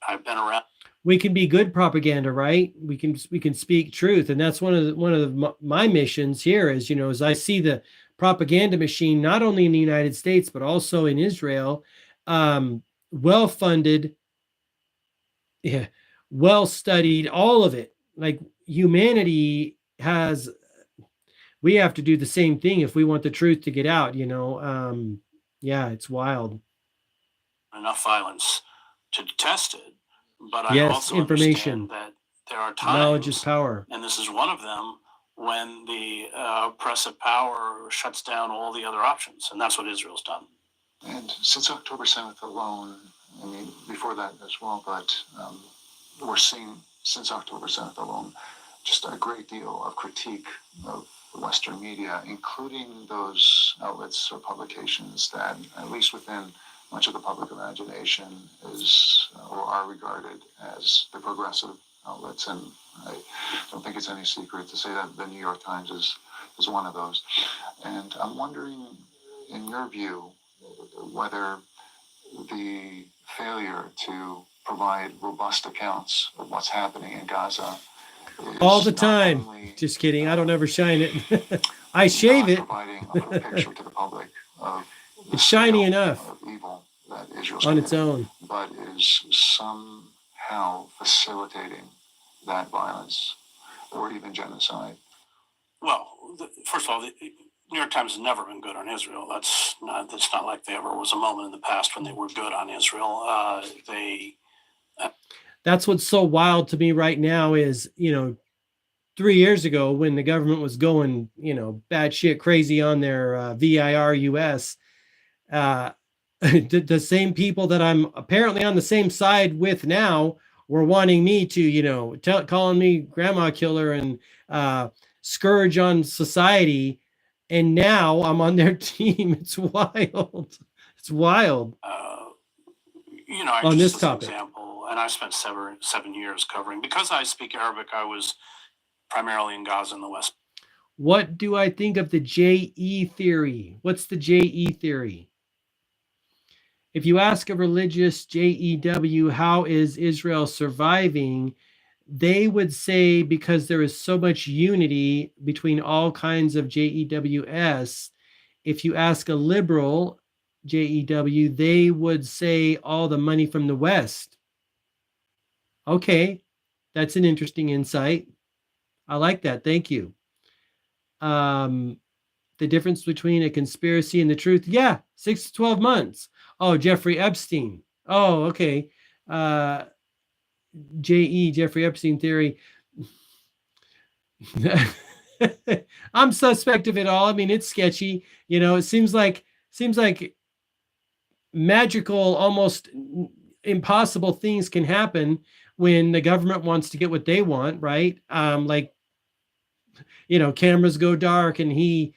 I've been around. We can be good propaganda, right? We can speak truth, and that's one of my missions here. Is as I see the propaganda machine not only in the United States but also in Israel, well funded, well studied, all of it. Like humanity has, we have to do the same thing if we want the truth to get out. Yeah, it's wild. Enough violence to detest it. But I also understand that there are times, knowledge is power, and this is one of them, when the oppressive power shuts down all the other options, and that's what Israel's done. And since October 7th alone, I mean, before that as well, but we're seeing since October 7th alone just a great deal of critique of Western media, including those outlets or publications that, at least within much of the public imagination, is or are regarded as the progressive outlets. And I don't think it's any secret to say that the New York Times is one of those. And I'm wondering, in your view, whether the failure to provide robust accounts of what's happening in Gaza all the time. Just kidding. I don't ever shine it. I shave it. Providing a picture to the public of it's shiny enough of evil that Israel's on its own, but is somehow facilitating that violence or even genocide. Well, first of all, the New York Times has never been good on Israel. That's not like there ever was a moment in the past when they were good on Israel. That's what's so wild to me right now is, 3 years ago when the government was going, bad shit crazy on their VIR-US, the same people that I'm apparently on the same side with now were wanting me to, calling me grandma killer and scourge on society. And now I'm on their team. It's wild. It's wild. On this topic. Example, and I spent 7 years covering, because I speak Arabic, I was primarily in Gaza in the West. What do I think of the JE theory? What's the JE theory? If you ask a religious JEW, how is Israel surviving? They would say because there is so much unity between all kinds of JEWS. If you ask a liberal JEW, they would say all the money from the West. Okay, that's an interesting insight. I like that. Thank you. The difference between a conspiracy and the truth. Yeah, 6 to 12 months. Oh, Jeffrey Epstein. Oh, okay. Jeffrey Epstein theory. I'm suspect of it all. I mean, it's sketchy. It seems like magical, almost impossible things can happen when the government wants to get what they want, right? Cameras go dark and he,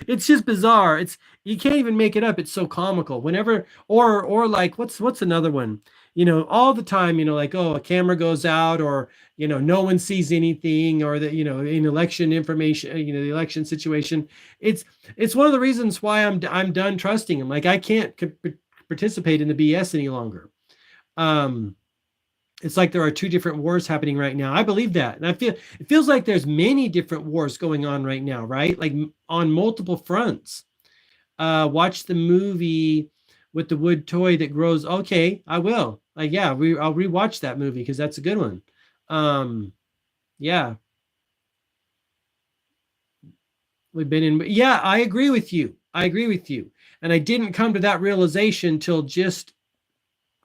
it's just bizarre. You can't even make it up. It's so comical. Whenever, or like, what's another one? all the time, like, oh, a camera goes out, or, no one sees anything, or that, in election information, the election situation. It's one of the reasons why I'm done trusting him. Like, I can't participate in the BS any longer. It's like there are two different wars happening right now. I believe that. And it feels like there's many different wars going on right now, right? Like on multiple fronts. Watch the movie with the wood toy that grows. Okay, I will. Like, yeah, I'll rewatch that movie because that's a good one. Yeah. We've been in, yeah, I agree with you. And I didn't come to that realization till just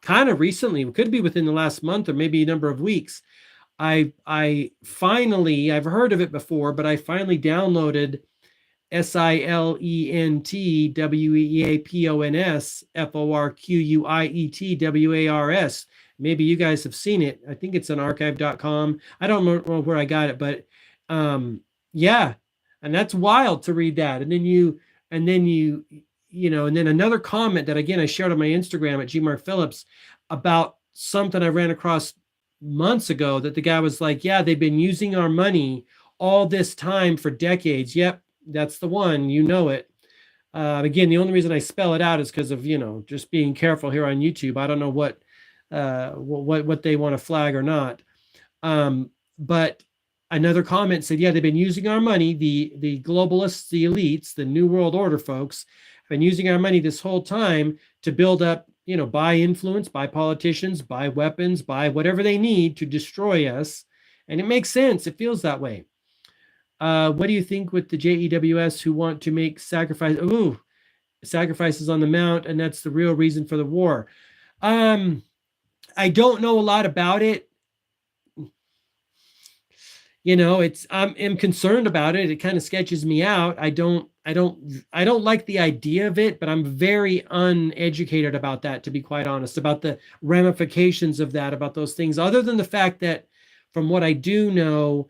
kind of recently. It could be within the last month or maybe a number of weeks. I've heard of it before, but I finally downloaded SILENTWEAPONS Maybe you guys have seen it. I think it's on archive.com. I don't know where I got it, but yeah. And that's wild to read that. And then another comment that, again, I shared on my Instagram at GMarkPhillips about something I ran across months ago, that the guy was like, yeah, they've been using our money all this time for decades. Yep, that's the one, it. Again, the only reason I spell it out is because of, just being careful here on YouTube. I don't know what they want to flag or not. But another comment said, yeah, they've been using our money. The globalists, the elites, the New World Order folks have been using our money this whole time to build up, buy influence, buy politicians, buy weapons, buy whatever they need to destroy us. And it makes sense. It feels that way. What do you think with the JEWS who want to make sacrifices on the Mount, and that's the real reason for the war? I don't know a lot about it. I'm concerned about it. It kind of sketches me out. I don't like the idea of it, but I'm very uneducated about that, to be quite honest, about the ramifications of that, about those things, other than the fact that from what I do know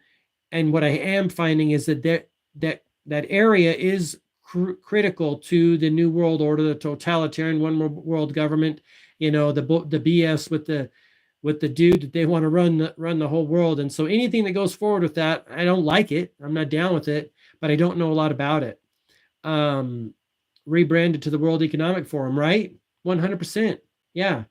and what I am finding is that area is critical to the New World Order, the totalitarian one world government, the BS with the dude that they want to run the whole world. And so anything that goes forward with that, I don't like it. I'm not down with it, but I don't know a lot about it. Rebranded to the World Economic Forum, right? 100%. Yeah.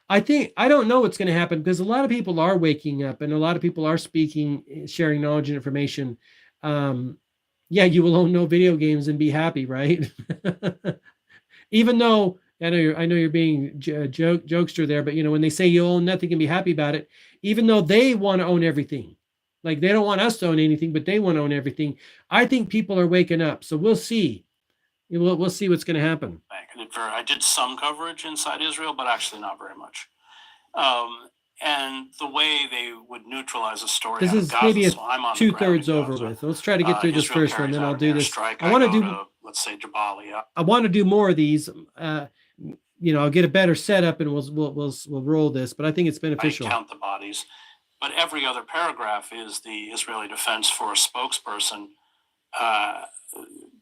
I don't know what's going to happen, because a lot of people are waking up and a lot of people are speaking, sharing knowledge and information. Yeah, you will own no video games and be happy, right? Even though I know you're being a jokester there, but when they say you own nothing and be happy about it, even though they want to own everything, like they don't want us to own anything, but they want to own everything. I think people are waking up, so we'll see. We'll see what's going to happen. I did some coverage inside Israel, but actually not very much. And the way they would neutralize a story. This is Gaza, maybe so I'm on 2/3 over with. Let's try to get through this first one, then I'll do this. I want to do. Let's say Jabalia. I want to do more of these. I'll get a better setup and we'll roll this. But I think it's beneficial. I count the bodies, but every other paragraph is the Israeli Defense Force spokesperson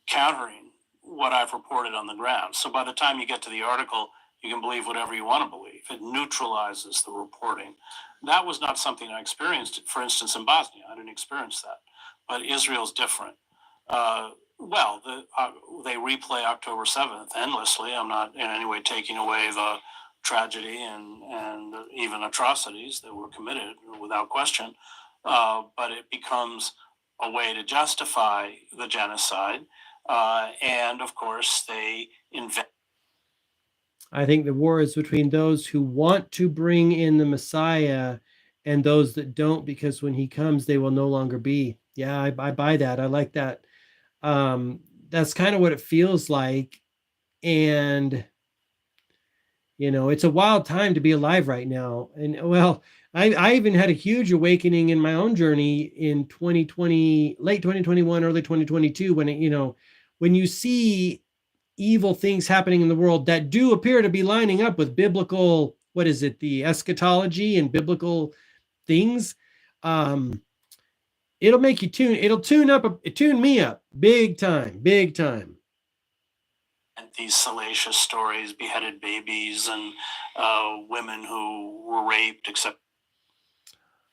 countering what I've reported on the ground. So by the time you get to the article, you can believe whatever you want to believe. It neutralizes the reporting. That was not something I experienced, for instance, in Bosnia. I didn't experience that. But Israel's different. They replay October 7th endlessly. I'm not in any way taking away the tragedy and even atrocities that were committed without question. But it becomes a way to justify the genocide. And of course, they invent. I think the war is between those who want to bring in the Messiah and those that don't, because when he comes, they will no longer be. Yeah, I buy that. I like that. That's kind of what it feels like. And, it's a wild time to be alive right now. And well, I even had a huge awakening in my own journey in 2020, late 2021, early 2022, when you see evil things happening in the world that do appear to be lining up with biblical, the eschatology and biblical things. It'll make you tune me up big time. these salacious stories, beheaded babies and women who were raped, except.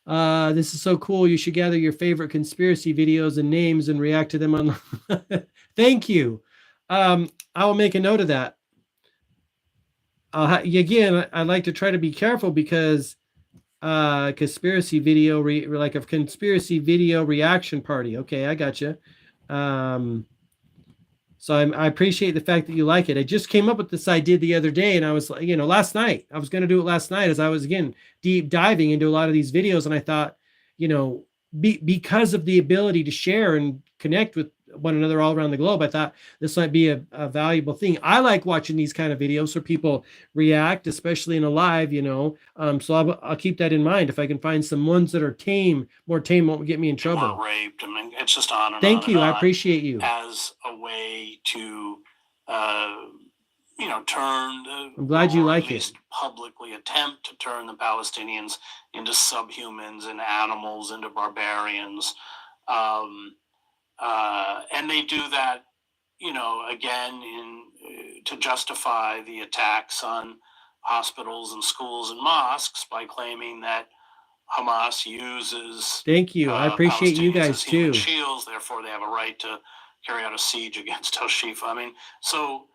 This is so cool. You should gather your favorite conspiracy videos and names and react to them on. Thank you. I will make a note of that. Again, I like to try to be careful because conspiracy video, like a conspiracy video reaction party. Okay, I got you. So I appreciate the fact that you like it. I just came up with this idea the other day, and I was, last night. I was going to do it last night as I was, again, deep diving into a lot of these videos, and I thought, because of the ability to share and connect with one another all around the globe, I thought this might be a valuable thing. I like watching these kind of videos so people react, especially in a live, so I'll keep that in mind. If I can find some ones that are tame, more tame, won't get me in trouble. Raped. I mean, it's just on and Thank on you. and I on appreciate you. As a way to, turn the, I'm glad you or like at least it. publicly attempt to turn the Palestinians into subhumans and animals, into barbarians. And they do that, again, to justify the attacks on hospitals and schools and mosques by claiming that Hamas uses. Thank you. I appreciate you guys too. Shields, therefore they have a right to carry out a siege against Al Shifa. I mean, so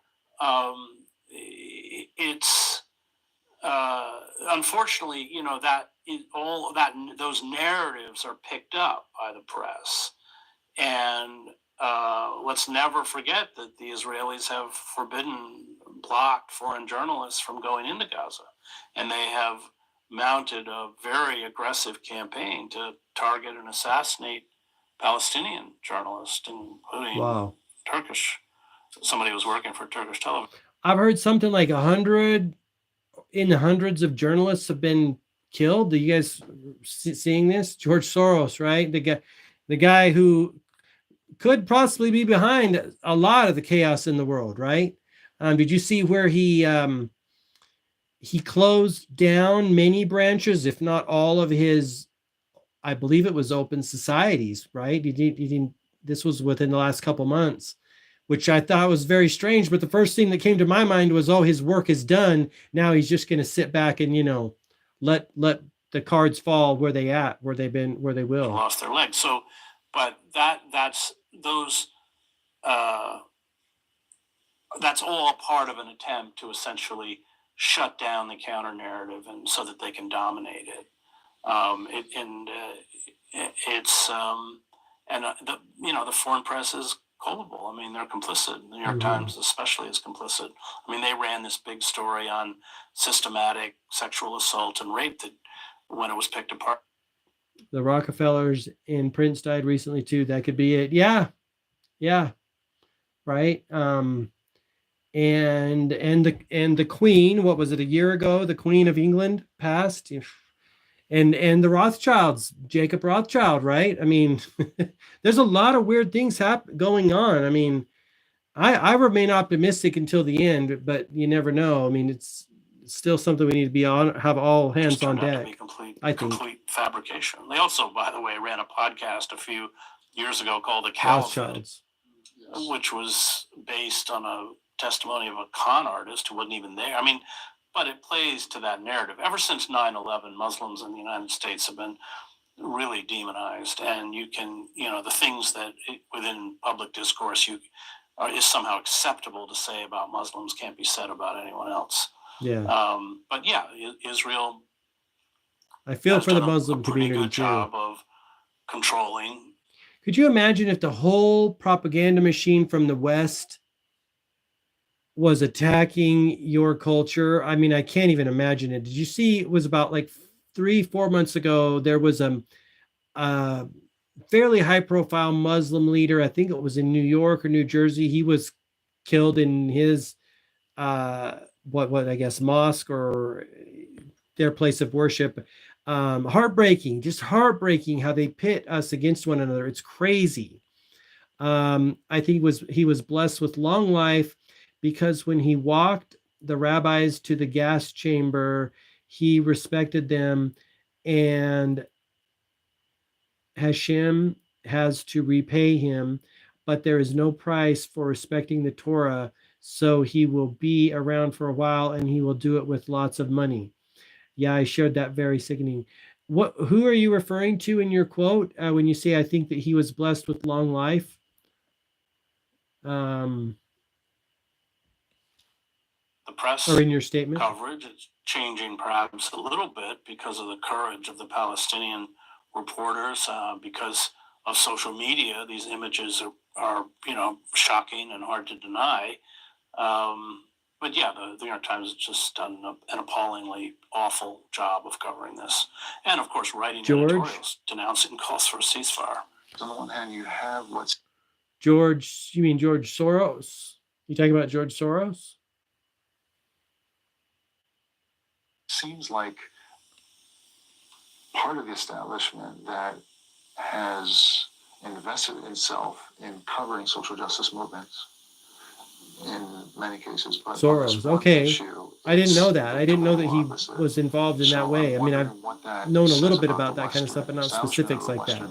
it's unfortunately, those narratives are picked up by the press. And let's never forget that the Israelis have blocked foreign journalists from going into Gaza. And they have mounted a very aggressive campaign to target and assassinate Palestinian journalists, including Turkish. Somebody was working for Turkish television. I've heard something like 100 in the hundreds of journalists have been killed. Are you guys seeing this? George Soros, right? The guy who could possibly be behind a lot of the chaos in the world, right? Did you see where he closed down many branches, if not all of his, I believe it was open societies, right? This was within the last couple months, which I thought was very strange. But the first thing that came to my mind was, his work is done. Now he's just going to sit back and, let the cards fall where they will. Lost their legs. So, but that's all part of an attempt to essentially shut down the counter narrative, and so that they can dominate it. The foreign press is culpable. I mean, they're complicit. The New York Times especially is complicit. I mean, they ran this big story on systematic sexual assault and rape that when it was picked apart. The Rockefellers and Prince died recently too. That could be it. Yeah. Right. And the Queen, what was it, a year ago? The Queen of England passed. And the Rothschilds, Jacob Rothschild, right? I mean, there's a lot of weird things going on. I mean, I remain optimistic until the end, but you never know. I mean, it's still something we need to be on, have all hands on deck. Complete fabrication. They also, by the way, ran a podcast a few years ago called The Caliphate, which was based on a testimony of a con artist who wasn't even there. I mean, but it plays to that narrative. Ever since 9/11, Muslims in the United States have been really demonized, and you can, the things that within public discourse is somehow acceptable to say about Muslims can't be said about anyone else. Yeah. But yeah, Israel. I feel for the Muslim community good job of controlling. Could you imagine if the whole propaganda machine from the West was attacking your culture? I mean, I can't even imagine it. Did you see, it was about like 3-4 months ago, there was a fairly high profile Muslim leader. I think it was in New York or New Jersey. He was killed in his, what I guess, mosque or their place of worship. Just heartbreaking how they pit us against one another. It's crazy. I think he was blessed with long life, because when he walked the rabbis to the gas chamber, he respected them, and Hashem has to repay him, but there is no price for respecting the Torah. So he will be around for a while, and he will do it with lots of money. Yeah, I shared that very sickening. Who are you referring to in your quote when you say, I think that he was blessed with long life? The press Or in your statement? coverage is changing perhaps a little bit because of the courage of the Palestinian reporters, because of social media. These images are shocking and hard to deny. But yeah, the New York Times has just done an appallingly awful job of covering this. And of course, writing editorials denouncing calls for a ceasefire. On the one hand, you have what's You mean George Soros? You talking about George Soros? seems like part of the establishment that has invested itself in covering social justice movements in many cases. But Soros, okay. I didn't know that. I didn't know that he was involved in that way. I mean, I've known a little bit about that kind of stuff, but not specifics like that.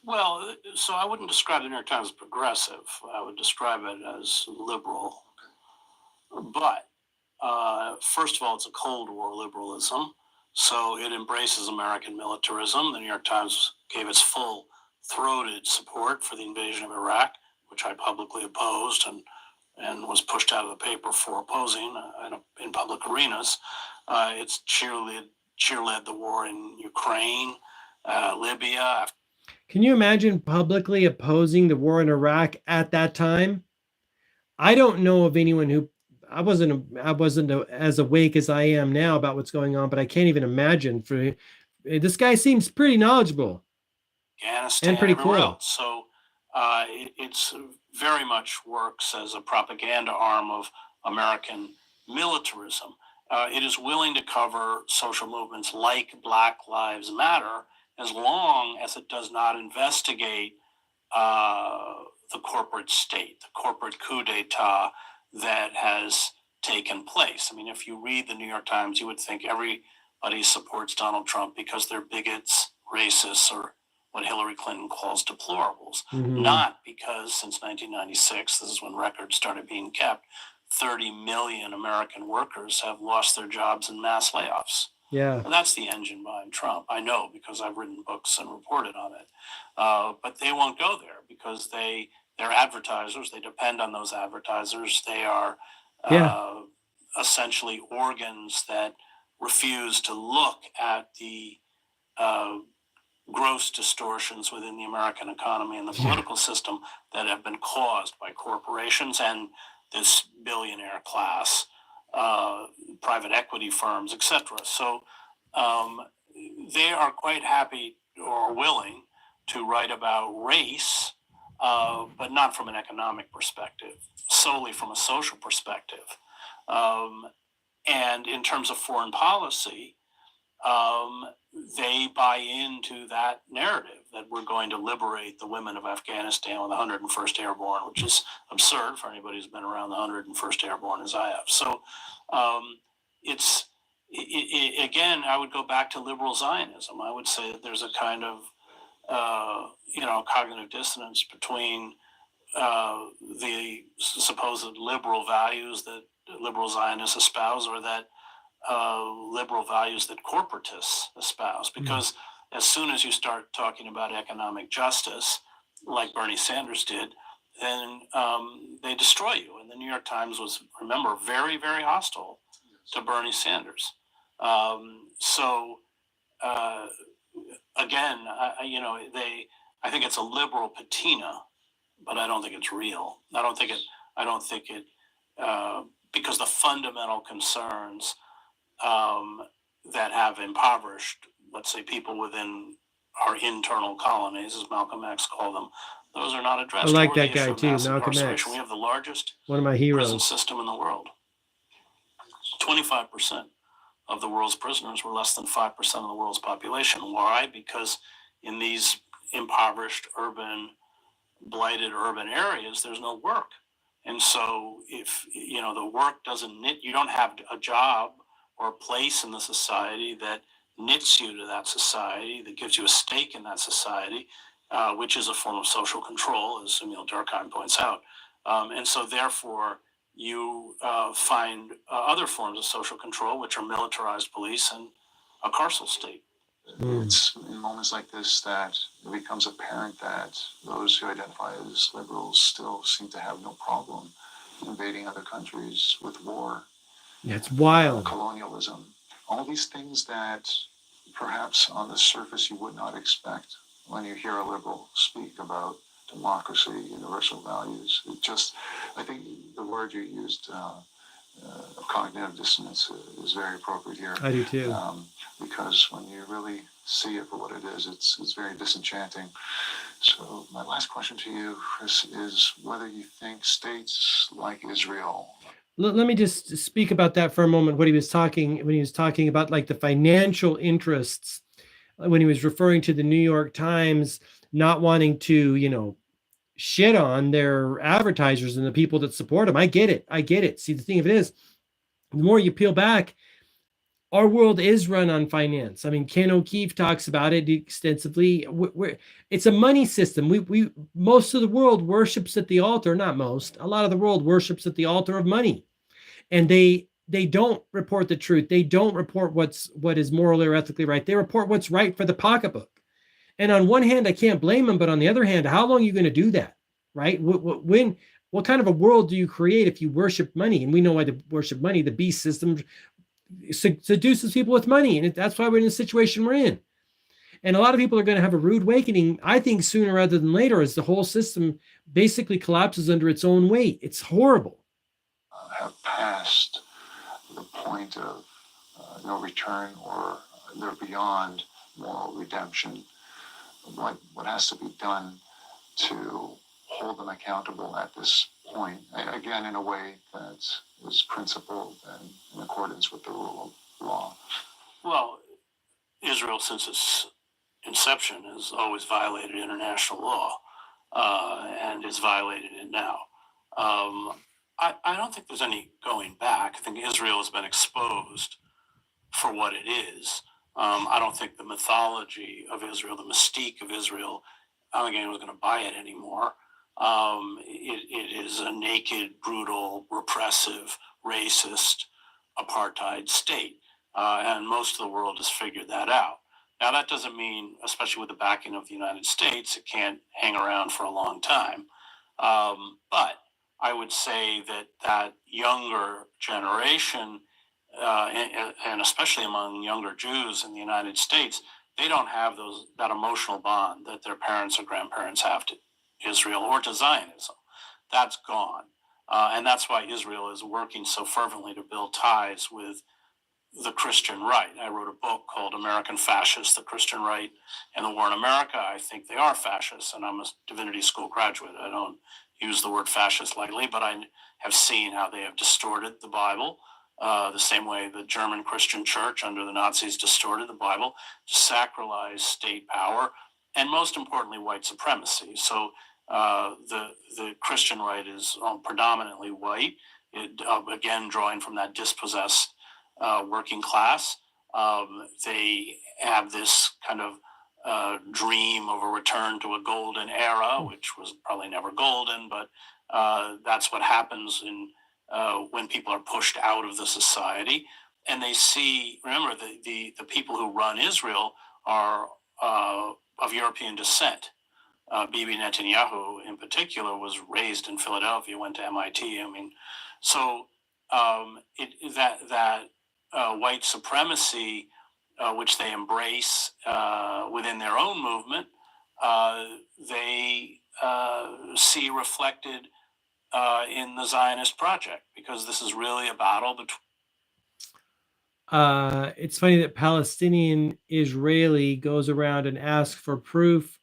Well, so I wouldn't describe the New York Times as progressive. I would describe it as liberal. But first of all, it's a Cold War liberalism, so it embraces American militarism. The New York Times gave its full-throated support for the invasion of Iraq, which I publicly opposed and was pushed out of the paper for opposing in public arenas. It's cheerled the war in Ukraine, Libya. Can you imagine publicly opposing the war in Iraq at that time? I don't know of anyone who I wasn't as awake as I am now about what's going on, but I can't even imagine. For this guy seems pretty knowledgeable, Afghanistan, and pretty cool. Else. So it's very much works as a propaganda arm of American militarism. It is willing to cover social movements like Black Lives Matter as long as it does not investigate the corporate state, the corporate coup d'etat that has taken place. I mean, if you read the New York Times, you would think everybody supports Donald Trump because they're bigots, racists, or what Hillary Clinton calls deplorables. Mm-hmm. Not because since 1996, this is when records started being kept, 30 million American workers have lost their jobs in mass layoffs. Yeah. And that's the engine behind Trump. I know because I've written books and reported on it. But they won't go there because they're advertisers. They depend on those advertisers. They are essentially organs that refuse to look at the gross distortions within the American economy and the political system that have been caused by corporations and this billionaire class, private equity firms, etc. So they are quite happy or willing to write about race, but not from an economic perspective, solely from a social perspective. And in terms of foreign policy, they buy into that narrative that we're going to liberate the women of Afghanistan with the 101st Airborne, which is absurd for anybody who's been around the 101st Airborne as I have. So again, I would go back to liberal Zionism. I would say that there's a kind of cognitive dissonance between the supposed liberal values that liberal Zionists espouse or that liberal values that corporatists espouse. Because as soon as you start talking about economic justice, like Bernie Sanders did, then they destroy you. And the New York Times was, remember, very, very hostile to Bernie Sanders. Again, I think it's a liberal patina, but I don't think it's real. I don't think it because the fundamental concerns that have impoverished, let's say, people within our internal colonies, as Malcolm X called them, those are not addressed. I like that guy too, Malcolm X. We have the largest one of my prison heroes system in the world. 25% of the world's prisoners were less than 5% of the world's population. Why? Because in these impoverished, blighted urban areas, there's no work. And so if, the work doesn't knit, you don't have a job or a place in the society that knits you to that society, that gives you a stake in that society, which is a form of social control, as Emil Durkheim points out. And so therefore, you find other forms of social control, which are militarized police and a carceral state. It's in moments like this that it becomes apparent that those who identify as liberals still seem to have no problem invading other countries with war, Yeah, it's wild. colonialism, all these things that perhaps on the surface you would not expect when you hear a liberal speak about democracy, universal values. I think the word you used, cognitive dissonance, is very appropriate here. I do too. Because when you really see it for what it is, it's very disenchanting. So my last question to you, Chris, is whether you think states like Israel. Let me just speak about that for a moment. When he was talking about like the financial interests, when he was referring to the New York Times not wanting to, shit on their advertisers and the people that support them. I get it. See, the thing of it is, the more you peel back, our world is run on finance. I mean, Ken O'Keefe talks about it extensively. It's a money system. We most of the world worships at the altar, not most. A lot of the world worships at the altar of money, and they don't report the truth. They don't report what is morally or ethically right. They report what's right for the pocketbook. And on one hand, I can't blame them, but on the other hand, how long are you going to do that, right? What kind of a world do you create if you worship money? And we know why to worship money. The beast system seduces people with money, and that's why we're in the situation we're in. And a lot of people are going to have a rude awakening, I think, sooner rather than later, as the whole system basically collapses under its own weight. It's horrible. Have passed the point of no return, or they're beyond moral redemption. What has to be done to hold them accountable at this point, again, in a way that is principled and in accordance with the rule of law? Well, Israel, since its inception, has always violated international law, and is violating it now. I don't think there's any going back. I think Israel has been exposed for what it is. I don't think the mythology of Israel, the mystique of Israel, I don't think anyone's going to buy it anymore. It is a naked, brutal, repressive, racist, apartheid state. And most of the world has figured that out. Now, that doesn't mean, especially with the backing of the United States, it can't hang around for a long time. But I would say that younger generation, and especially among younger Jews in the United States, they don't have that emotional bond that their parents or grandparents have to Israel or to Zionism. That's gone. And that's why Israel is working so fervently to build ties with the Christian right. I wrote a book called American Fascists, the Christian Right and the War in America. I think they are fascists, and I'm a divinity school graduate. I don't use the word fascist lightly, but I have seen how they have distorted the Bible, the same way the German Christian church under the Nazis distorted the Bible to sacralize state power, and most importantly, white supremacy. So the Christian right is predominantly white, again, drawing from that dispossessed working class. They have this kind of dream of a return to a golden era, which was probably never golden, but that's what happens when people are pushed out of the society. And they see, remember, the people who run Israel are of European descent. Bibi Netanyahu, in particular, was raised in Philadelphia, went to MIT. I mean, so that white supremacy, which they embrace within their own movement, they see reflected in the Zionist project, because this is really a battle between. It's funny that Palestinian Israeli goes around and asks for proof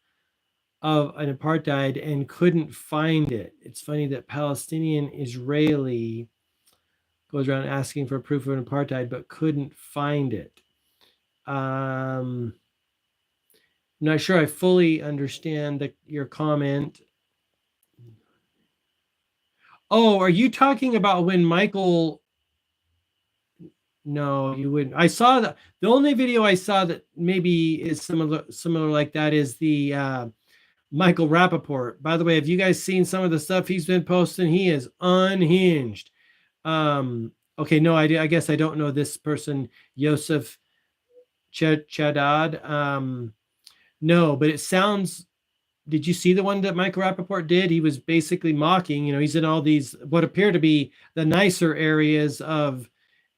of an apartheid and couldn't find it. It's funny that Palestinian Israeli goes around asking for proof of an apartheid but couldn't find it. I'm not sure I fully understand your comment. Oh, are you talking about when Michael? No, you wouldn't. I saw the only video I saw that maybe is similar like that is the Michael Rappaport. By the way, have you guys seen some of the stuff he's been posting? He is unhinged. Okay, no idea. I guess I don't know this person, Yosef Chadad. No, but it sounds. Did you see the one that Michael Rappaport did? He was basically mocking. He's in all these what appear to be the nicer areas of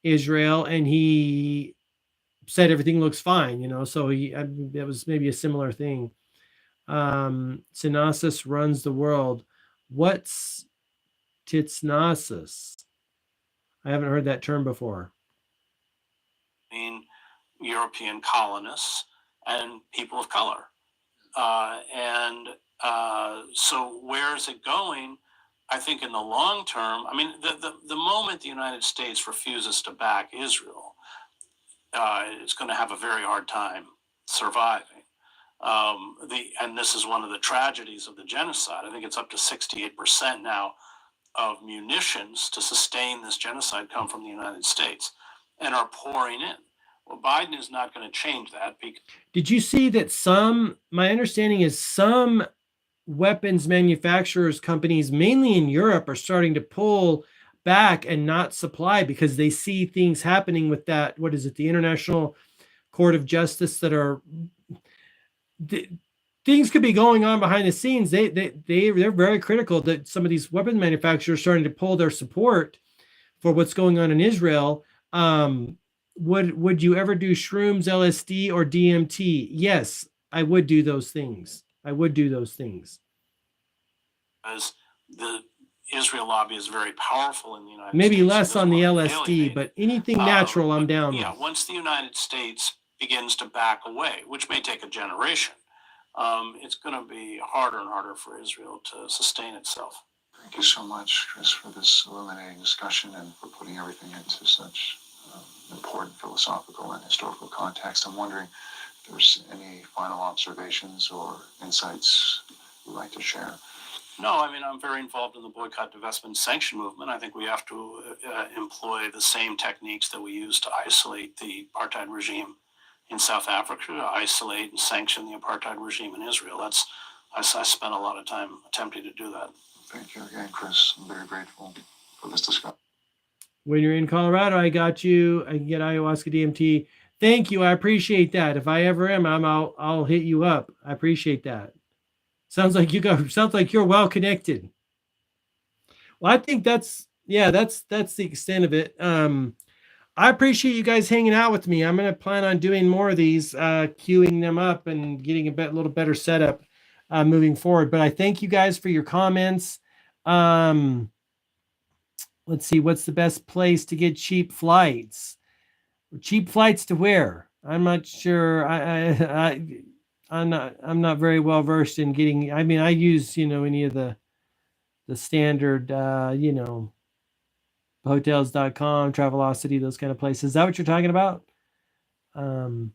Israel, and he said everything looks fine. So it was maybe a similar thing. Titsnasis runs the world. What's Titsnasis? I haven't heard that term before. European colonists and people of color. So where is it going? I think in the long term, the moment the United States refuses to back Israel, it's going to have a very hard time surviving. And this is one of the tragedies of the genocide. I think it's up to 68% now of munitions to sustain this genocide come from the United States and are pouring in. Well, Biden is not going to change that. Did you see that my understanding is some weapons manufacturers companies, mainly in Europe, are starting to pull back and not supply because they see things happening with that, what is it, the International Court of Justice, that are things could be going on behind the scenes. They're very critical that some of these weapon manufacturers are starting to pull their support for what's going on in Israel. Would you ever do shrooms, LSD, or DMT? Yes, I would do those things. As the Israel lobby is very powerful in the United States. Maybe less on the LSD, but anything natural, I'm down with. Yeah, once the United States begins to back away, which may take a generation, it's going to be harder and harder for Israel to sustain itself. Thank you so much, Chris, for this illuminating discussion and for putting everything into such important philosophical and historical context. I'm wondering if there's any final observations or insights you'd like to share. No, I'm very involved in the boycott, divestment, sanction movement. I think we have to employ the same techniques that we use to isolate the apartheid regime in South Africa, to isolate and sanction the apartheid regime in Israel. I spent a lot of time attempting to do that. Thank you again, Chris. I'm very grateful for this discussion. When you're in Colorado, I got you. I can get ayahuasca DMT. Thank you. I appreciate that. If I ever am, I'll hit you up. I appreciate that. Sounds like you're well connected. Well, I think that's the extent of it. I appreciate you guys hanging out with me. I'm going to plan on doing more of these, queuing them up and getting a little better setup moving forward. But I thank you guys for your comments. Let's see, what's the best place to get cheap flights? Cheap flights to where? I'm not sure. I'm not very well versed in getting. I use any of the standard hotels.com, Travelocity, those kind of places. Is that what you're talking about? All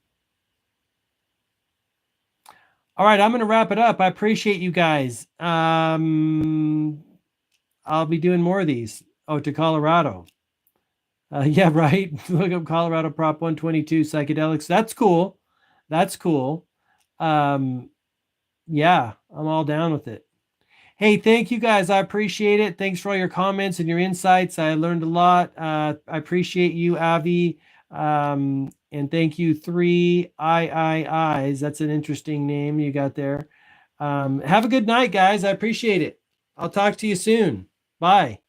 right, I'm going to wrap it up. I appreciate you guys. I'll be doing more of these. Oh, to Colorado. Yeah, right. Look up Colorado Prop 122 psychedelics. That's cool. Yeah, I'm all down with it. Hey, thank you guys. I appreciate it. Thanks for all your comments and your insights. I learned a lot. I appreciate you, Avi. And thank you, 3IIIs. That's an interesting name you got there. Have a good night, guys. I appreciate it. I'll talk to you soon. Bye.